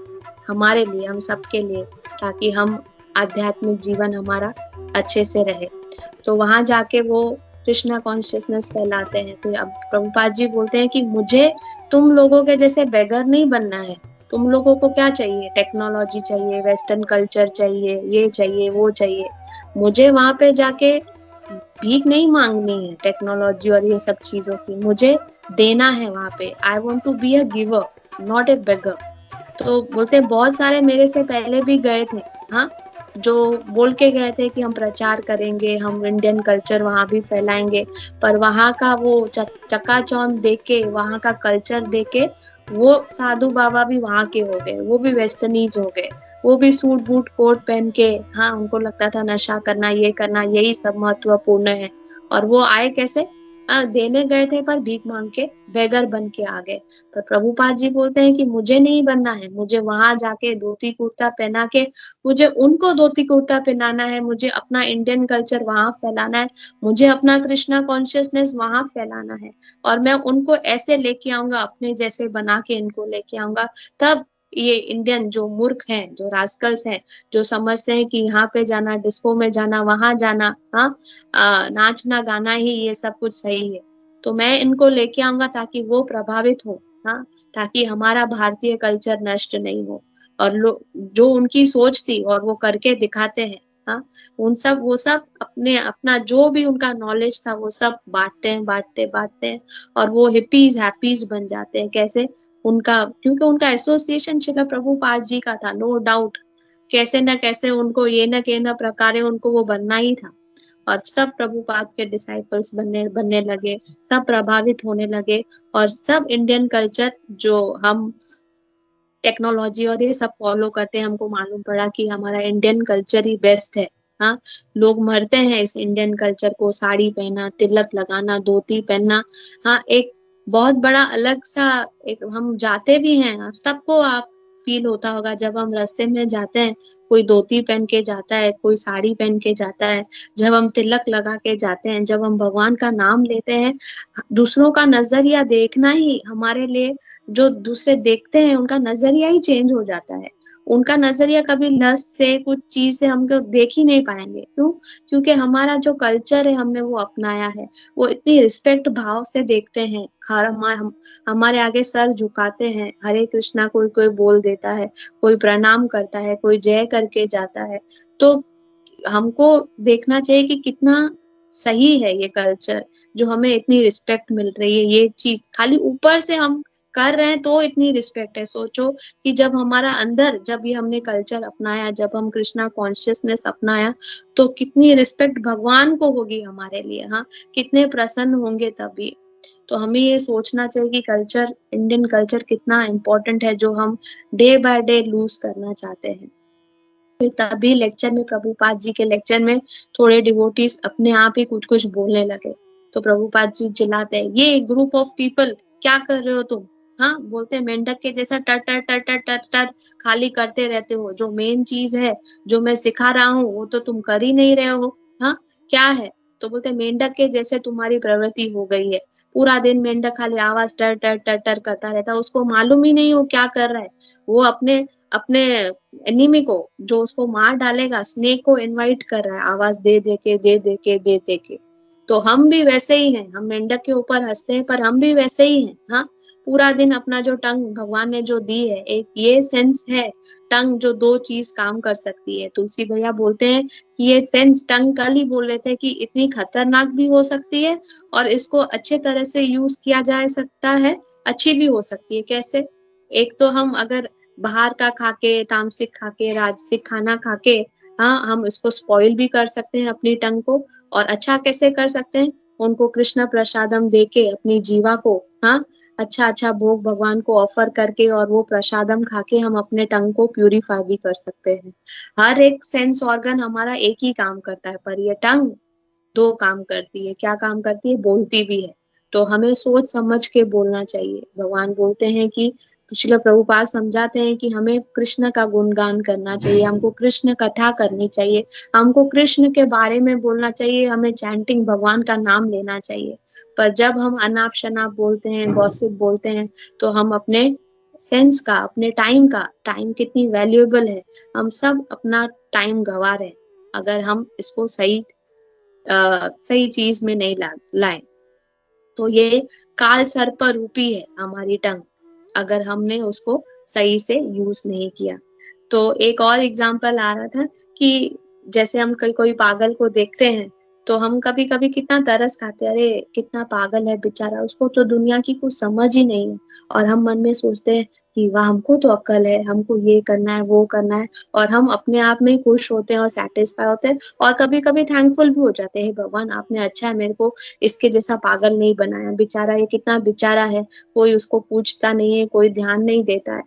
Speaker 2: हमारे लिए, हम सबके लिए, ताकि हम आध्यात्मिक जीवन हमारा अच्छे से रहे। तो वहां जाके वो कृष्णा कॉन्शियसनेस फैलाते हैं। तो अब प्रभुपाद जी बोलते हैं कि मुझे तुम लोगों के जैसे बेगर नहीं बनना है। तुम लोगों को क्या चाहिए? टेक्नोलॉजी चाहिए, वेस्टर्न कल्चर चाहिए, ये चाहिए, वो चाहिए। मुझे वहां पे जाके भीख नहीं मांगनी है टेक्नोलॉजी और ये सब चीजों की, मुझे देना है वहां पे। I want to be a giver, not a beggar. तो बोलते बहुत सारे मेरे से पहले भी गए थे, हाँ, जो बोल के गए थे कि हम प्रचार करेंगे, हम इंडियन कल्चर वहां भी फैलाएंगे, पर वहां का वो चकाचौंध देख के, वहां का कल्चर देख के वो साधु बाबा भी वहां के हो गए, वो भी वेस्टर्नीज हो गए, वो भी सूट बूट कोट पहन के, हाँ उनको लगता था नशा करना ये करना यही सब महत्वपूर्ण है। और वो आए कैसे, देने गए थे पर भीख मांग के बेगर बन के आ गए। पर प्रभुपाद जी बोलते हैं कि मुझे नहीं बनना है, मुझे वहां जाके धोती कुर्ता पहना के मुझे उनको धोती कुर्ता पहनाना है, मुझे अपना इंडियन कल्चर वहां फैलाना है, मुझे अपना कृष्णा कॉन्शियसनेस वहां फैलाना है। और मैं उनको ऐसे लेके आऊंगा, अपने जैसे बना के इनको लेके आऊंगा, तब ये इंडियन जो मूर्ख हैं, जो रास्कल्स हैं, जो समझते हैं कि यहाँ पे जाना, डिस्को में जाना, वहां जाना, हाँ नाचना गाना ही ये सब कुछ सही है, तो मैं इनको लेके आऊंगा ताकि वो प्रभावित हो, हाँ ताकि हमारा भारतीय कल्चर नष्ट नहीं हो। और जो उनकी सोच थी और वो करके दिखाते हैं, हाँ वो सब अपने अपना जो भी उनका नॉलेज था वो सब बांटते हैं, बांटते हैं, और वो हिप्पीज हैप्पीज बन जाते हैं। कैसे, उनका क्योंकि उनका एसोसिएशन श्रील प्रभुपाद जी का था, नो डाउट, कैसे न कैसे उनको ये न के न प्रकारे उनको वो बनना ही था। और सब प्रभुपाद के डिसाइपल्स बनने बनने लगे, सब प्रभावित होने लगे, और सब इंडियन कल्चर जो हम टेक्नोलॉजी और ये सब फॉलो करते हैं, हमको मालूम पड़ा कि हमारा इंडियन कल्चर ही बेस्ट है। हाँ लोग मरते हैं इस इंडियन कल्चर को, साड़ी पहना, तिलक लगाना, धोती पहनना, हाँ एक बहुत बड़ा अलग सा एक, हम जाते भी हैं, सबको आप फील होता होगा जब हम रास्ते में जाते हैं, कोई धोती पहन के जाता है, कोई साड़ी पहन के जाता है, जब हम तिलक लगा के जाते हैं, जब हम भगवान का नाम लेते हैं, दूसरों का नजरिया देखना ही हमारे लिए, जो दूसरे देखते हैं उनका नजरिया ही चेंज हो जाता है। उनका नजरिया कभी लस्ट से कुछ चीज से हमको देख ही नहीं पाएंगे, क्यों? क्योंकि हमारा जो कल्चर है हमने वो अपनाया है, वो इतनी रिस्पेक्ट भाव से देखते हैं, हमारे आगे सर झुकाते हैं, हरे कृष्णा कोई कोई बोल देता है, कोई प्रणाम करता है, कोई जय करके जाता है। तो हमको देखना चाहिए कि कितना सही है ये कल्चर, जो हमें इतनी रिस्पेक्ट मिल रही है, ये चीज खाली ऊपर से हम कर रहे हैं तो इतनी रिस्पेक्ट है। सोचो कि जब हमारा अंदर, जब ये हमने कल्चर अपनाया, जब हम कृष्णा कॉन्शियसनेस अपनाया, तो कितनी रिस्पेक्ट भगवान को होगी हमारे लिए, हाँ कितने प्रसन्न होंगे तभी। तो हमें ये सोचना चाहिए कि कल्चर, इंडियन कल्चर कितना इम्पोर्टेंट है, जो हम डे बाय डे लूज करना चाहते हैं। फिर तभी लेक्चर में, प्रभुपाद जी के लेक्चर में थोड़े डिवोटीज अपने आप ही कुछ कुछ बोलने लगे, तो प्रभुपाद जी चिल्लाते हैं, ये ग्रुप ऑफ पीपल क्या कर रहे हो तुम? हाँ बोलते हैं, मेंढक के जैसा टर टर टर टर टर टर खाली करते रहते हो, जो मेन चीज है, जो मैं सिखा रहा हूँ वो तो तुम कर ही नहीं रहे हो, हाँ क्या है? तो बोलते हैं, मेंढक के जैसे तुम्हारी प्रवृत्ति हो गई है, पूरा दिन मेंढक खाली आवाज टर टर टर टर करता रहता है, उसको मालूम ही नहीं हो क्या कर रहा है, वो अपने अपने एनिमी को, जो उसको मार डालेगा, स्नेक को इनवाइट कर रहा है, आवाज दे दे के दे दे के दे दे के। तो हम भी वैसे ही हैं, हम मेंढक के ऊपर हंसते हैं पर हम भी वैसे ही हैं, हाँ पूरा दिन अपना जो टंग भगवान ने जो दी है, एक ये सेंस है टंग, जो दो चीज काम कर सकती है। तुलसी भैया बोलते हैं कि ये सेंस टंग, कल ही बोल रहे थे कि इतनी खतरनाक भी हो सकती है और इसको अच्छे तरह से यूज किया जा सकता है, अच्छी भी हो सकती है। कैसे? एक तो हम अगर बाहर का खाके, तामसिक खाके, राजसिक खाना खाके, हाँ हम इसको स्पॉइल भी कर सकते हैं अपनी टंग को। और अच्छा कैसे कर सकते हैं? उनको कृष्ण प्रसादम देके अपनी जीवा को, हाँ अच्छा अच्छा भोग भगवान को ऑफर करके और वो प्रसादम खाके हम अपने टंग को प्यूरिफाई भी कर सकते हैं। हर एक सेंस ऑर्गन हमारा एक ही काम करता है, पर ये टंग दो काम करती है। क्या काम करती है? बोलती भी है। तो हमें सोच समझ के बोलना चाहिए। भगवान बोलते हैं कि, श्रील प्रभुपाद समझाते हैं कि हमें कृष्ण का गुणगान करना चाहिए, हमको कृष्ण कथा करनी चाहिए, हमको कृष्ण के बारे में बोलना चाहिए, हमें चैंटिंग भगवान का नाम लेना चाहिए। पर जब हम अनाप शनाप बोलते हैं, गॉसिप बोलते हैं, तो हम अपने सेंस का, अपने टाइम का, टाइम कितनी वैल्यूएबल है, हम सब अपना टाइम गवा रहे हैं अगर हम इसको सही चीज में नहीं लाए। तो ये काल सर्प रूपी है हमारी टंग, अगर हमने उसको सही से यूज नहीं किया। तो एक और एग्जांपल आ रहा था कि जैसे हम कोई पागल को देखते हैं तो हम कभी कभी कितना तरस खाते हैं, अरे कितना पागल है बेचारा, उसको तो दुनिया की कुछ समझ ही नहीं है। और हम मन में सोचते हैं कि वाह हमको तो अक्ल है, हमको ये करना है, वो करना है, और हम अपने आप में खुश होते हैं और सैटिस्फाई होते हैं और कभी-कभी थैंकफुल भी हो जाते हैं, हे भगवान आपने अच्छा है मेरे को इसके जैसा पागल नहीं बनाया, बेचारा ये कितना बेचारा है, कोई उसको पूछता नहीं है, कोई ध्यान नहीं देता है।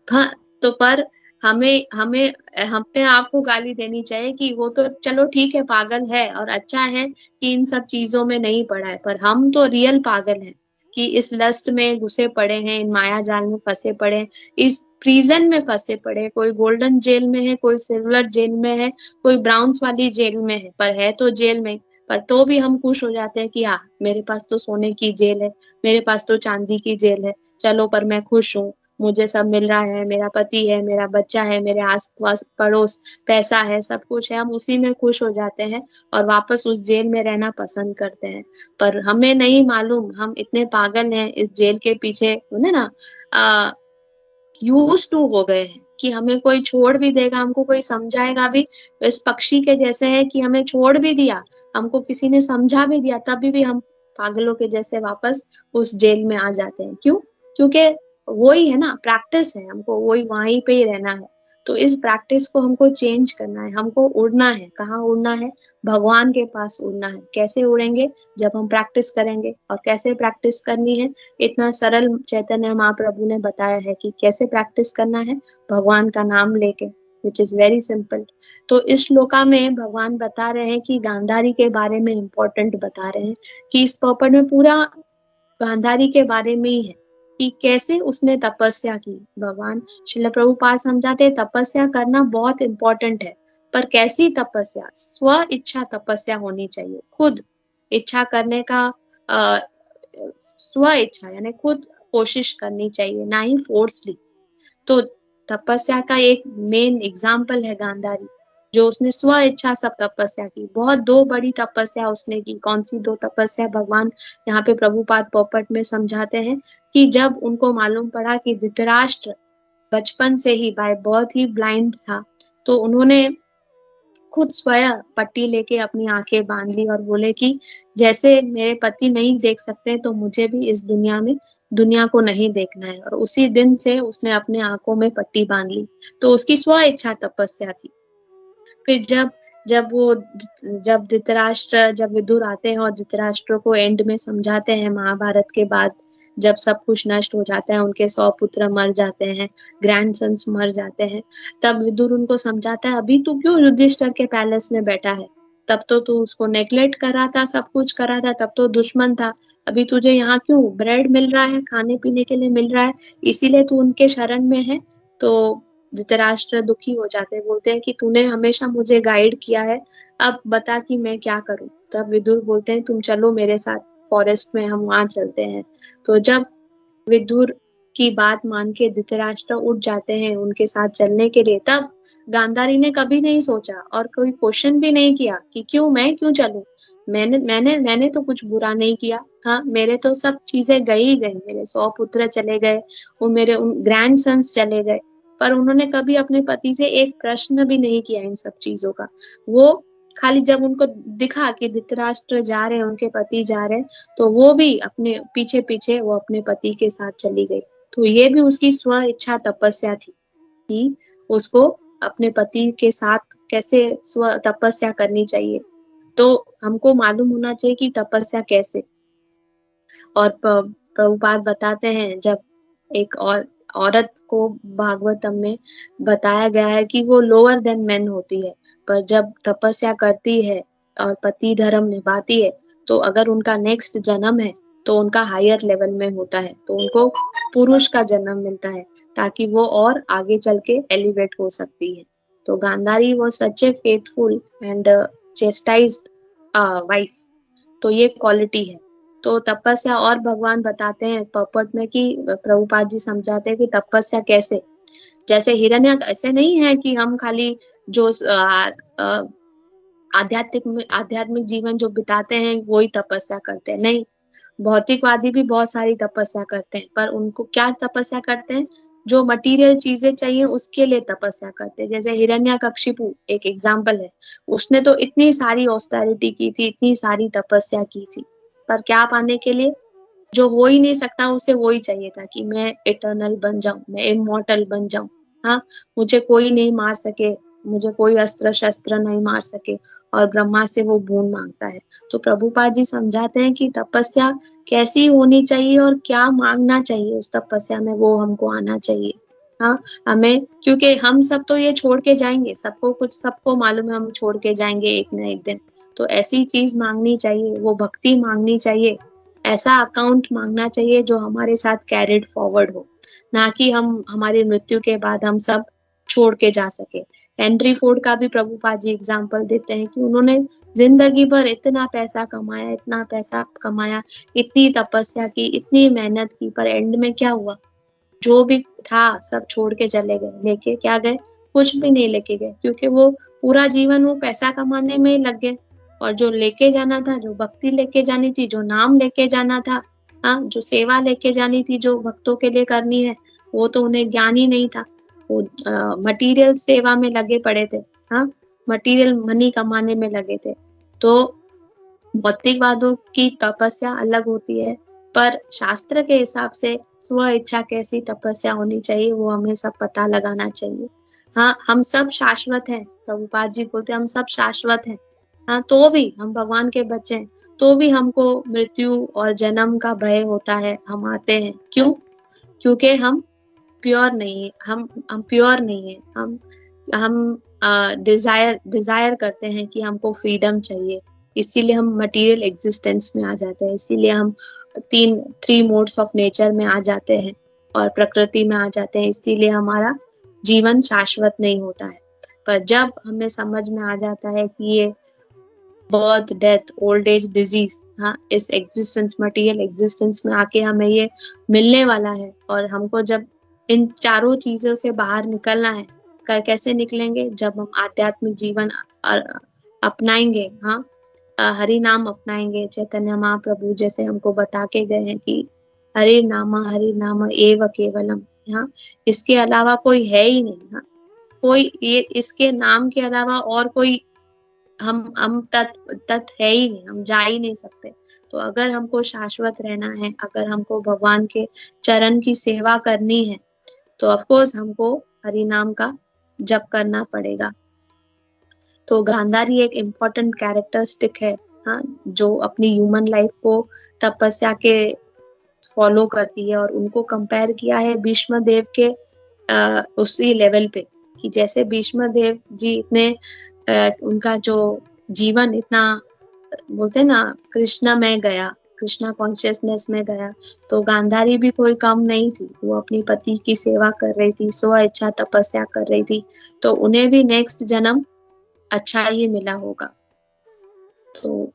Speaker 2: हाँ, तो पर हमें हमें अपने आप को गाली देनी चाहिए कि वो तो चलो ठीक है पागल है और अच्छा है कि इन सब चीज़ों में नहीं पड़ा है, पर हम तो रियल पागल हैं कि इस लस्ट में घुसे पड़े हैं, इन माया जाल में फँसे पड़े हैं, इस प्रिज़न में फँसे पड़े हैं, कोई गोल्डन जेल में है, कोई सिल्वर जेल में है, कोई ब्राउन्स वाली जेल में है, पर है तो जेल में। पर तो भी हम खुश हो जाते हैं कि हाँ, मेरे पास तो सोने की जेल है, मेरे पास तो चाँदी की जेल है, चलो पर मैं खुश हूँ। मुझे सब मिल रहा है, मेरा पति है, मेरा बच्चा है, मेरे आस-पास पड़ोस, पैसा है, सब कुछ है, हम उसी में खुश हो जाते हैं और वापस उस जेल में रहना पसंद करते हैं। पर हमें नहीं मालूम हम इतने पागल हैं इस जेल के पीछे बोले ना अ, यूज़्ड टू हो गए हैं कि हमें कोई छोड़ भी देगा, हमको कोई समझाएगा भी, इस पक्षी के जैसे है कि हमें छोड़ भी दिया, हमको किसी ने समझा भी दिया, तभी भी हम पागलों के जैसे वापस उस जेल में आ जाते हैं। क्यों? क्योंकि वही है ना, प्रैक्टिस है, हमको वही वहीं पे ही रहना है। तो इस प्रैक्टिस को हमको चेंज करना है, हमको उड़ना है। कहाँ उड़ना है? भगवान के पास उड़ना है। कैसे उड़ेंगे? जब हम प्रैक्टिस करेंगे और कैसे प्रैक्टिस करनी है? इतना सरल चैतन्य महाप्रभु ने बताया है कि कैसे प्रैक्टिस करना है, भगवान का नाम लेके, व्हिच इज़ वेरी सिंपल। तो इस श्लोका में भगवान बता रहे हैं कि गांधारी के बारे में इम्पोर्टेंट बता रहे हैं कि इस पॉपट में पूरा गांधारी के बारे में ही है कि कैसे उसने तपस्या की। भगवान श्रील प्रभुपाद समझाते हैं तपस्या करना बहुत इम्पोर्टेंट है, पर कैसी तपस्या? स्व इच्छा तपस्या होनी चाहिए, खुद इच्छा करने का अ, स्व इच्छा यानी खुद कोशिश करनी चाहिए, ना ही फोर्सली। तो तपस्या का एक मेन एग्जाम्पल है गांधारी, जो उसने स्व इच्छा सब तपस्या की। बहुत 2 बड़ी तपस्या उसने की। कौन-सी 2 तपस्या भगवान यहाँ पे प्रभुपाद पोपट में समझाते हैं कि जब उनको मालूम पड़ा कि धृतराष्ट्र बचपन से ही बाय बर्थ ही ब्लाइंड था, तो उन्होंने खुद स्वयं पट्टी लेके अपनी आँखें बाँध ली और बोले कि जैसे मेरे पति नहीं देख सकते तो मुझे भी इस दुनिया में दुनिया को नहीं देखना है, और उसी दिन से उसने अपने आँखों में पट्टी बाँध ली। तो उसकी स्व इच्छा तपस्या थी। फिर जब धृतराष्ट्र जब विदुर आते हैं और धृतराष्ट्र को एंड में समझाते हैं महाभारत के बाद, जब सब कुछ नष्ट हो जाता है, उनके 100 पुत्र मर जाते हैं, ग्रैंडसन्स मर जाते हैं, तब विदुर उनको समझाता है, "अभी तू क्यों युधिष्ठिर के पैलेस में बैठा है? तब तो तू उसको नेग्लेक्ट कर रहा था, सब कुछ कर रहा था, तब तो दुश्मन था। अभी तुझे यहाँ क्यों ब्रेड मिल रहा है, खाने-पीने के लिए मिल रहा है, इसीलिए तू उनके शरण में है?" तो धृतराष्ट्र दुखी हो जाते हैं, बोलते हैं कि तूने हमेशा मुझे गाइड किया है, अब बता कि मैं क्या करूँ? तब विदुर बोलते हैं तुम चलो मेरे साथ फॉरेस्ट में, हम वहाँ चलते हैं। तो जब विदुर की बात मान के धृतराष्ट्र उठ जाते हैं उनके साथ चलने के लिए, तब गांधारी ने कभी नहीं सोचा और कोई क्वेश्चन भी नहीं किया कि मैं क्यों चलूँ? मैंने तो कुछ बुरा नहीं किया। हाँ, मेरे तो सब चीज़ें गई ही गई, मेरे 100 पुत्र चले गए, वो मेरे उन ग्रैंडसन्स चले गए। पर उन्होंने कभी अपने पति से एक प्रश्न भी नहीं किया इन सब चीज़ों का। वो खाली जब उनको दिखा कि धृतराष्ट्र जा रहे हैं, उनके पति जा रहे हैं, तो वो भी अपने पीछे-पीछे वो अपने पति के साथ चली गई। तो ये भी उसकी स्व इच्छा तपस्या थी कि उसको अपने पति के साथ कैसे स्व तपस्या करनी चाहिए। तो हमको मालूम होना चाहिए कि तपस्या कैसे। और प्रभुपाद बताते हैं जब एक और औरत को भागवतम में बताया गया है कि वो लोअर देन मेन होती है, पर जब तपस्या करती है और पति धर्म निभाती है, तो अगर उनका नेक्स्ट जन्म है तो उनका हायर लेवल में होता है, तो उनको पुरुष का जन्म मिलता है ताकि वो और आगे चल के एलिवेट हो सकती है। तो Gandhari was such a faithful and chastised wife, तो ये क्वालिटी है। तो तपस्या और भगवान बताते हैं पॉपट में कि प्रभुपाद जी समझाते हैं कि तपस्या कैसे? जैसे हिरण्यक ऐसे नहीं है कि हम खाली जो अ, आध्यात्मिक जीवन जो बिताते हैं वो ही तपस्या करते हैं, नहीं। भौतिकवादी भी बहुत सारी तपस्या करते हैं, पर उनको क्या तपस्या करते हैं? जो मटेरियल चीज़ें चाहिए उसके लिए तपस्या करते हैं। जैसे हिरण्यकशिपु एक एग्ज़ाम्पल है। उसने तो इतनी सारी ऑस्टेरिटी की थी, इतनी सारी तपस्या की थी, पर क्या पाने के लिए? जो हो ही नहीं सकता उसे वो ही चाहिए था कि मैं इटर्नल बन जाऊं, मैं इमॉर्टल बन जाऊं। हाँ, मुझे कोई नहीं मार सके, मुझे कोई अस्त्र शस्त्र नहीं मार सके, और ब्रह्मा से वो बोन मांगता है। तो प्रभुपाद जी समझाते हैं कि तपस्या कैसी होनी चाहिए और क्या मांगना चाहिए उस तपस्या में, वो हमको आना चाहिए। हाँ, हमें, क्योंकि हम सब तो ये छोड़ के जाएंगे, सबको मालूम है हम छोड़ के जाएंगे एक ना एक दिन। तो ऐसी चीज मांगनी चाहिए, वो भक्ति मांगनी चाहिए, ऐसा अकाउंट मांगना चाहिए जो हमारे साथ कैरिड फॉरवर्ड हो, ना कि हम हमारी मृत्यु के बाद हम सब छोड़ के जा सके। हेनरी फोर्ड का भी प्रभुपाद जी एग्जाम्पल देते हैं कि उन्होंने जिंदगी भर इतना पैसा कमाया, इतना पैसा कमाया, इतनी तपस्या की, इतनी मेहनत की, पर एंड में क्या हुआ? जो भी था सब छोड़ के चले गए। लेके क्या गए? कुछ भी नहीं लेके गए, क्योंकि वो पूरा जीवन वो पैसा कमाने में ही लग गए। और जो लेके जाना था, जो भक्ति लेके जानी थी, जो नाम लेके जाना था, हाँ, जो सेवा लेके जानी थी, जो भक्तों के लिए करनी है, वो तो उन्हें ज्ञान ही नहीं था। वो मटीरियल सेवा में लगे पड़े थे, हाँ, मटीरियल मनी कमाने में लगे थे। तो भौतिकवादों की तपस्या अलग होती है, पर शास्त्र के हिसाब से स्व इच्छा कैसी तपस्या होनी चाहिए वो हमें सब पता लगाना चाहिए। हाँ, हम सब शाश्वत हैं, प्रभुपाद जी बोलते हैं हम सब शाश्वत हैं। हाँ, तो भी हम भगवान के बच्चे हैं, तो भी हमको मृत्यु और जन्म का भय होता है, हम आते हैं। क्यों? क्योंकि हम प्योर नहीं है, हम प्योर नहीं है, हम डिजायर करते हैं कि हमको फ्रीडम चाहिए, इसीलिए हम मटेरियल एग्जिस्टेंस में आ जाते हैं, इसीलिए हम थ्री मोड्स ऑफ नेचर में आ जाते हैं और प्रकृति में आ जाते हैं, इसीलिए हमारा जीवन शाश्वत नहीं होता है। पर जब हमें समझ में आ जाता है कि ये birth, death, old age, disease, हाँ, इस एग्जिस्टेंस, मटेरियल एग्जिस्टेंस में आके हमें ये मिलने वाला है, और हमको जब इन चारों चीजों से बाहर निकलना है, कैसे निकलेंगे? जब हम आध्यात्मिक जीवन अपनाएंगे, हाँ, हरि नाम अपनाएंगे। चैतन्य महाप्रभु जैसे हमको बता के गए हैं कि हरि नाम एव केवलम, हाँ, इसके अलावा कोई है ही नहीं। हाँ, कोई ये इसके नाम के अलावा और कोई हम तत् है ही नहीं, हम जा ही नहीं सकते। तो अगर हमको शाश्वत रहना है, अगर हमको भगवान के चरण की सेवा करनी है, तो ऑफ कोर्स हमको हरि नाम का जप करना पड़ेगा। तो गांधारी एक इम्पोर्टेंट कैरेक्टरिस्टिक है, हाँ, जो अपनी ह्यूमन लाइफ को तपस्या के फॉलो करती है, और उनको कंपेयर किया है भीष्म देव के उसी लेवल पे, कि जैसे भीष्म देव जी इतने उनका जो जीवन इतना बोलते हैं ना कृष्णा में गया, कृष्णा कॉन्शियसनेस में गया, तो गांधारी भी कोई कम नहीं थी। वो अपनी पति की सेवा कर रही थी, स्व इच्छा तपस्या कर रही थी, तो उन्हें भी नेक्स्ट जन्म अच्छा ही मिला होगा। तो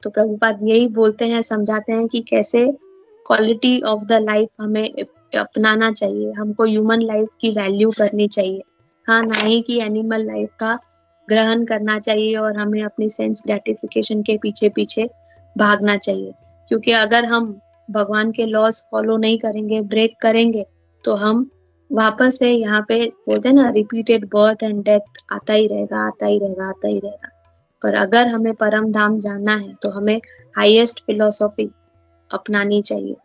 Speaker 2: प्रभुपाद यही बोलते हैं, समझाते हैं कि कैसे क्वालिटी ऑफ द लाइफ हमें अपनाना चाहिए, हमको ह्यूमन लाइफ की वैल्यू करनी चाहिए, हाँ, ना ही कि एनिमल लाइफ का ग्रहण करना चाहिए और हमें अपनी सेंस ग्रेटिफिकेशन के पीछे पीछे भागना चाहिए। क्योंकि अगर हम भगवान के लॉज फॉलो नहीं करेंगे, ब्रेक करेंगे, तो हम वापस से यहाँ पे बोलते हैं ना रिपीटेड बर्थ एंड डेथ आता ही रहेगा, आता ही रहेगा, आता ही रहेगा। पर अगर हमें परम धाम जाना है तो हमें हाईएस्ट फिलोसॉफी अपनानी चाहिए,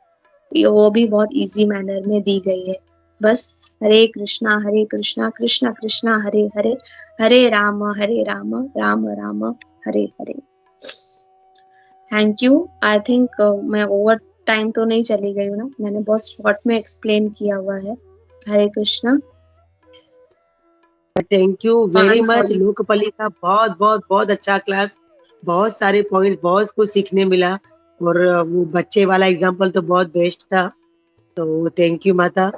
Speaker 2: वो भी बहुत इजी मैनर में दी गई है। बस Hare Krishna Krishna Krishna Hare Hare, Hare Ram Ram Ram Hare Hare. Thank you. I think मैं ओवर टाइम तो नहीं चली गई हूँ ना, मैंने बहुत शॉर्ट में एक्सप्लेन किया हुआ है। Hare Krishna.
Speaker 5: Thank you very much.
Speaker 2: sorry.
Speaker 5: लोकपली का बहुत बहुत बहुत अच्छा क्लास, बहुत सारे पॉइंट, बहुत कुछ सीखने मिला, और वो बच्चे वाला एग्जाम्पल तो बहुत बेस्ट था। तो थैंक यू माता।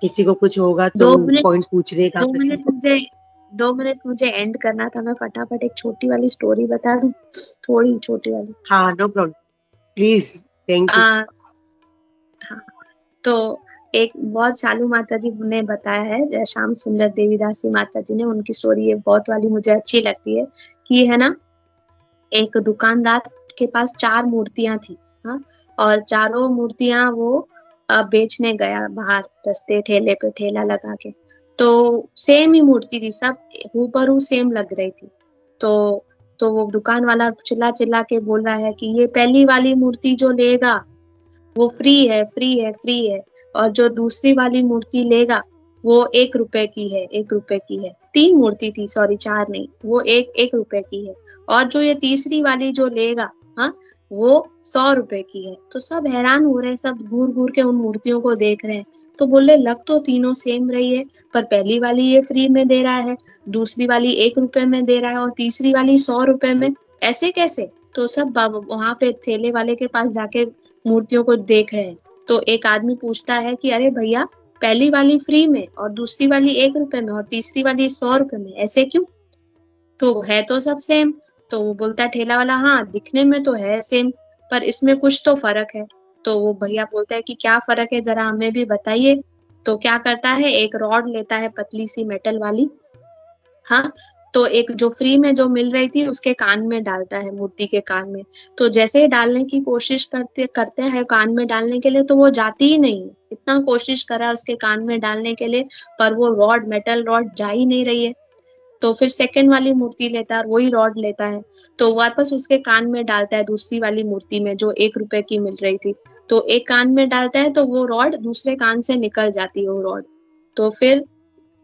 Speaker 5: किसी को कुछ होगा तो
Speaker 2: 2 मिनट
Speaker 5: पॉइंट पूछने का
Speaker 2: 2 मिनट मुझे एंड करना था। मैं फटाफट एक छोटी वाली स्टोरी बता दूं, थोड़ी छोटी वाली।
Speaker 5: हाँ, no problem, please. Thank you.
Speaker 2: हाँ, तो एक बहुत चालू माता जी ने बताया है, श्याम सुंदर देवीदासी माता जी ने, उनकी स्टोरी ये बहुत वाली मुझे अच्छी लगती है कि है ना, एक दुकानदार के पास 4 मूर्तियां थी, हाँ, और चारों मूर्तियां वो बेचने गया बाहर रास्ते, ठेले पे ठेला लगा के। तो सेम ही मूर्ति थी, सब हूबहू सेम लग रही थी। तो वो दुकान वाला चिल्ला चिल्ला के बोल रहा है कि ये पहली वाली मूर्ति जो लेगा वो फ्री है, फ्री है, फ्री है। और जो दूसरी वाली मूर्ति लेगा वो 1 रुपए की है, 1 रुपए की है। 3 मूर्ति थी, सॉरी 4 नहीं, वो 1 रुपए की है। और जो ये तीसरी वाली जो लेगा, हाँ, वो 100 रुपए की है। तो सब हैरान हो रहे हैं, सब घूर घूर के उन मूर्तियों को देख रहे हैं। तो बोले लग तो तीनों सेम रही है, पर पहली वाली ये फ्री में दे रहा है, दूसरी वाली 1 रुपए में दे रहा है और तीसरी वाली 100 रुपए में, ऐसे कैसे? तो सब वहां पे ठेले वाले के पास जाके मूर्तियों को देख रहे हैं। तो एक आदमी पूछता है कि अरे भैया, पहली वाली फ्री में और दूसरी वाली 1 रुपए में और तीसरी वाली 100 रुपए में, ऐसे क्यों? तो है तो सब सेम। तो वो बोलता है ठेला वाला, हाँ दिखने में तो है सेम, पर इसमें कुछ तो फर्क है। तो वो भैया बोलता है कि क्या फर्क है, जरा हमें भी बताइए। तो क्या करता है, एक रॉड लेता है पतली सी मेटल वाली, हाँ, तो एक जो फ्री में जो मिल रही थी उसके कान में डालता है, मूर्ति के कान में। तो जैसे ही डालने की कोशिश करते हैं कान में डालने के लिए, तो वो जाती ही नहीं है। इतना कोशिश करा उसके कान में डालने के लिए, पर वो रॉड, मेटल रॉड जा ही नहीं रही है। तो फिर सेकंड वाली मूर्ति लेता है और वही रॉड लेता है, तो वापस उसके कान में डालता है, दूसरी वाली मूर्ति में जो 1 रुपए की मिल रही थी। तो एक कान में डालता है तो वो रॉड दूसरे कान से निकल जाती है, वो रॉड। तो फिर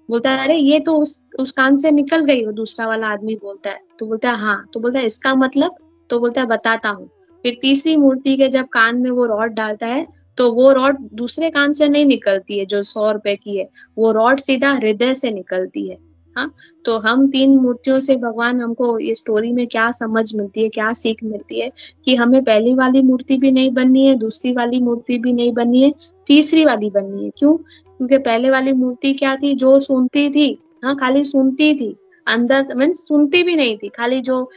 Speaker 2: बोलता है अरे ये तो उस कान से निकल गई। वो दूसरा वाला आदमी बोलता है, तो बोलता है हाँ। तो बोलता है इसका मतलब? तो बोलता है बताता हूँ। फिर तीसरी मूर्ति के जब कान में वो रॉड डालता है, तो वो रॉड दूसरे कान से नहीं निकलती है जो 100 रुपए की है, वो रॉड सीधा हृदय से निकलती है। हाँ, तो हम 3 मूर्तियों से भगवान हमको ये स्टोरी में क्या समझ मिलती है, क्या सीख मिलती है, कि हमें पहली वाली मूर्ति भी नहीं बननी है, दूसरी वाली मूर्ति भी नहीं बननी है, तीसरी वाली बननी है। क्यों? क्योंकि पहले वाली मूर्ति क्या थी, जो सुनती थी, हाँ, खाली सुनती थी, अंदर मीन्स सुनती भी नहीं थी, खाली जो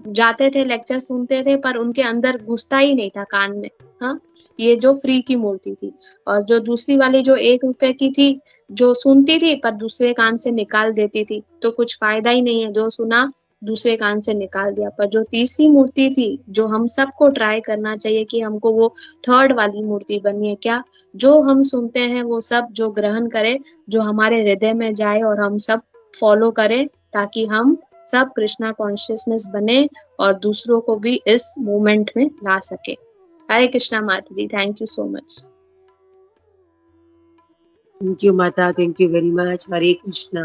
Speaker 2: जाते थे लेक्चर सुनते थे, पर उनके अंदर घुसता ही नहीं था कान में। हाँ, ये जो फ्री की मूर्ति थी। और जो दूसरी वाली जो 1 रुपए की थी, जो सुनती थी पर दूसरे कान से निकाल देती थी, तो कुछ फायदा ही नहीं है, जो सुना दूसरे कान से निकाल दिया। पर जो तीसरी मूर्ति थी, जो हम सबको ट्राई करना चाहिए कि हमको वो थर्ड वाली मूर्ति बननी है। क्या? जो हम सुनते हैं वो सब जो ग्रहण करे, जो हमारे हृदय में जाए और हम सब फॉलो करें, ताकि हम सब कृष्णा कॉन्शियसनेस बने और दूसरों को भी इस मोमेंट में ला सके। हरे कृष्णा माता जी, thank you so much.
Speaker 5: Thank you माता, thank you very much. Hare Krishna.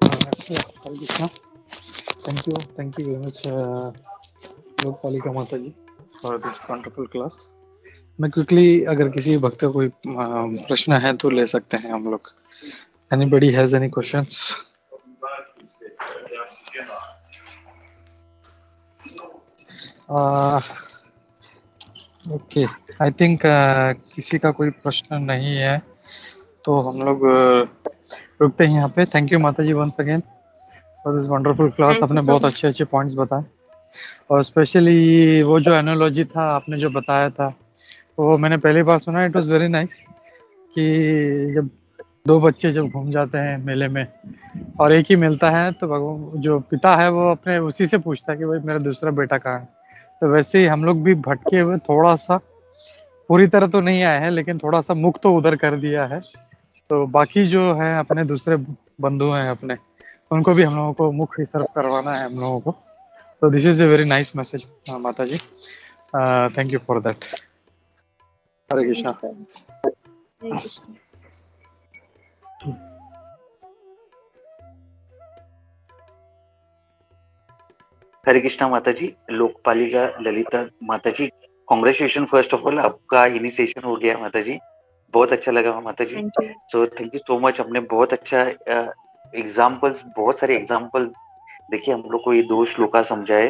Speaker 4: Hare Krishna. Thank you very much Lokpalika माता जी फॉर दिस वंडरफुल क्लास। मैं क्विकली, अगर किसी भक्त का कोई प्रश्न है तो ले सकते हैं हम लोग। Anybody has any questions? Okay, I think किसी का कोई प्रश्न नहीं है, तो हम लोग रुकते हैं यहाँ पे। थैंक यू माता जी once again for this wonderful class. आपने बहुत अच्छे अच्छे पॉइंट्स बताए, और स्पेशली वो जो एनालॉजी था आपने जो बताया था, वो मैंने पहली बार सुना। इट वाज वेरी नाइस कि जब 2 बच्चे जब घूम जाते हैं मेले में और एक ही मिलता है, तो भगवान जो पिता है वो अपने उसी से पूछता है कि भाई मेरा दूसरा बेटा कहाँ है। तो वैसे ही हम लोग भी भटके हुए, थोड़ा सा, पूरी तरह तो नहीं आए हैं लेकिन थोड़ा सा मुख तो उधर कर दिया है। तो बाकी जो है अपने दूसरे बंधु हैं अपने, उनको भी हम लोगों को मुख ही सर्व करवाना है हम लोगों को। तो this is a very nice message माता जी, thank you for that. Hare Krishna.
Speaker 2: Hare Krishna.
Speaker 6: Hare Krishna माता जी। लोकपालिका ललिता माता जी, कांग्रेचुलेशन फर्स्ट ऑफ ऑल, आपका इनिशिएशन हो गया माता जी, बहुत अच्छा लगा माता जी। So thank you so much. हमने बहुत अच्छा एग्जाम्पल्स, बहुत सारे एग्जाम्पल देखिए, हम लोग को ये 2 श्लोका समझाए,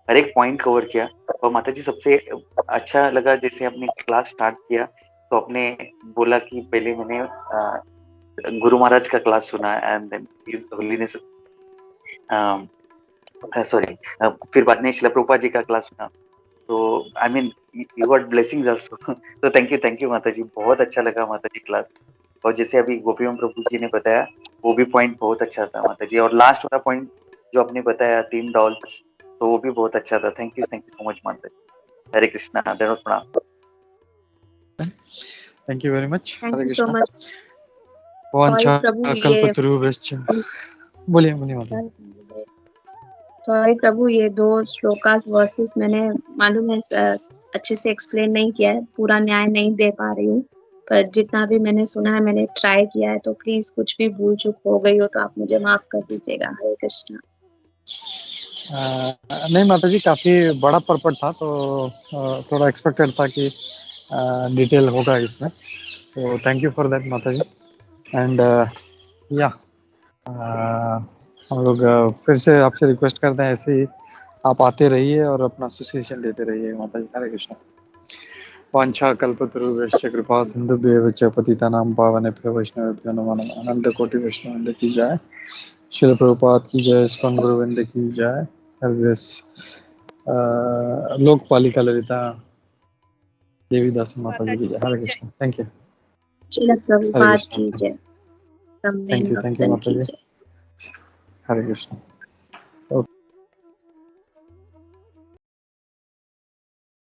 Speaker 6: हर एक पॉइंट कवर किया। और माता जी सबसे अच्छा लगा जैसे आपने क्लास स्टार्ट किया तो आपने बोला कि पहले मैंने गुरु महाराज का क्लास सुना and then his holiness, sorry, फिर बाद में श्रील प्रभुपाद जी का क्लास सुना। तो I mean you got blessings also. तो थैंक यू माता जी, बहुत अच्छा लगा माता जी क्लास। और जैसे अभी गोपीओम प्रभु जी ने बताया, वो भी पॉइंट बहुत अच्छा था माता जी। और लास्ट वाला पॉइंट जो आपने बताया 3 डॉल्स, तो वो भी बहुत अच्छा था। थैंक यू सो मच माता जी। हरे कृष्णा, दंडवत प्रणाम।
Speaker 4: Thank you very much. Hare
Speaker 2: thank you so
Speaker 4: Krishna.
Speaker 2: Much.
Speaker 4: वांछा
Speaker 2: प्रभु, ये
Speaker 4: कल्पतरुभ्यश्च। बोलिए माता।
Speaker 2: सॉरी प्रभु, ये 2 श्लोकास वर्सेस मैंने मालूम है अच्छे से एक्सप्लेन नहीं किया है, पूरा न्याय नहीं दे पा रही हूँ, पर जितना भी मैंने सुना है मैंने ट्राई किया है, तो प्लीज कुछ भी भूल चूक हो गई हो तो आप मुझे माफ कर दीजिएगा। हरे कृष्णा।
Speaker 4: नहीं माता जी, काफ़ी बड़ा पर्पट था, तो थोड़ा एक्सपेक्टेड था कि डिटेल होगा इसमें, तो थैंक यू फॉर दैट माता जी। एंड या हम लोग फिर से आपसे रिक्वेस्ट करते हैं, ऐसे ही आप आते रहिए और अपना एसोसिएशन देते रहिए माता जी। हरे कृष्णा। वांछा कल्पतरुभ्यश्च कृपा सिन्धुभ्येव च पतितानां पावनेभ्यो वैष्णवेभ्यो नमो नमः। अनंत कोटि वैष्णववृंद की जय। श्रील प्रभुपाद की जय। इस्कॉन गुरुवृंद की जय। सर्विस लोकपालिका ललिता देवीदास माता जी की जय। हरे कृष्ण। Thank you.
Speaker 2: श्रील
Speaker 4: हरे
Speaker 2: प्रभुपाद
Speaker 4: कृष्ण।
Speaker 2: की जय। सम्मेन
Speaker 4: थैंक यू
Speaker 2: भक्तन
Speaker 4: माता
Speaker 2: की
Speaker 4: जी।
Speaker 2: जय।
Speaker 4: हरे कृष्ण।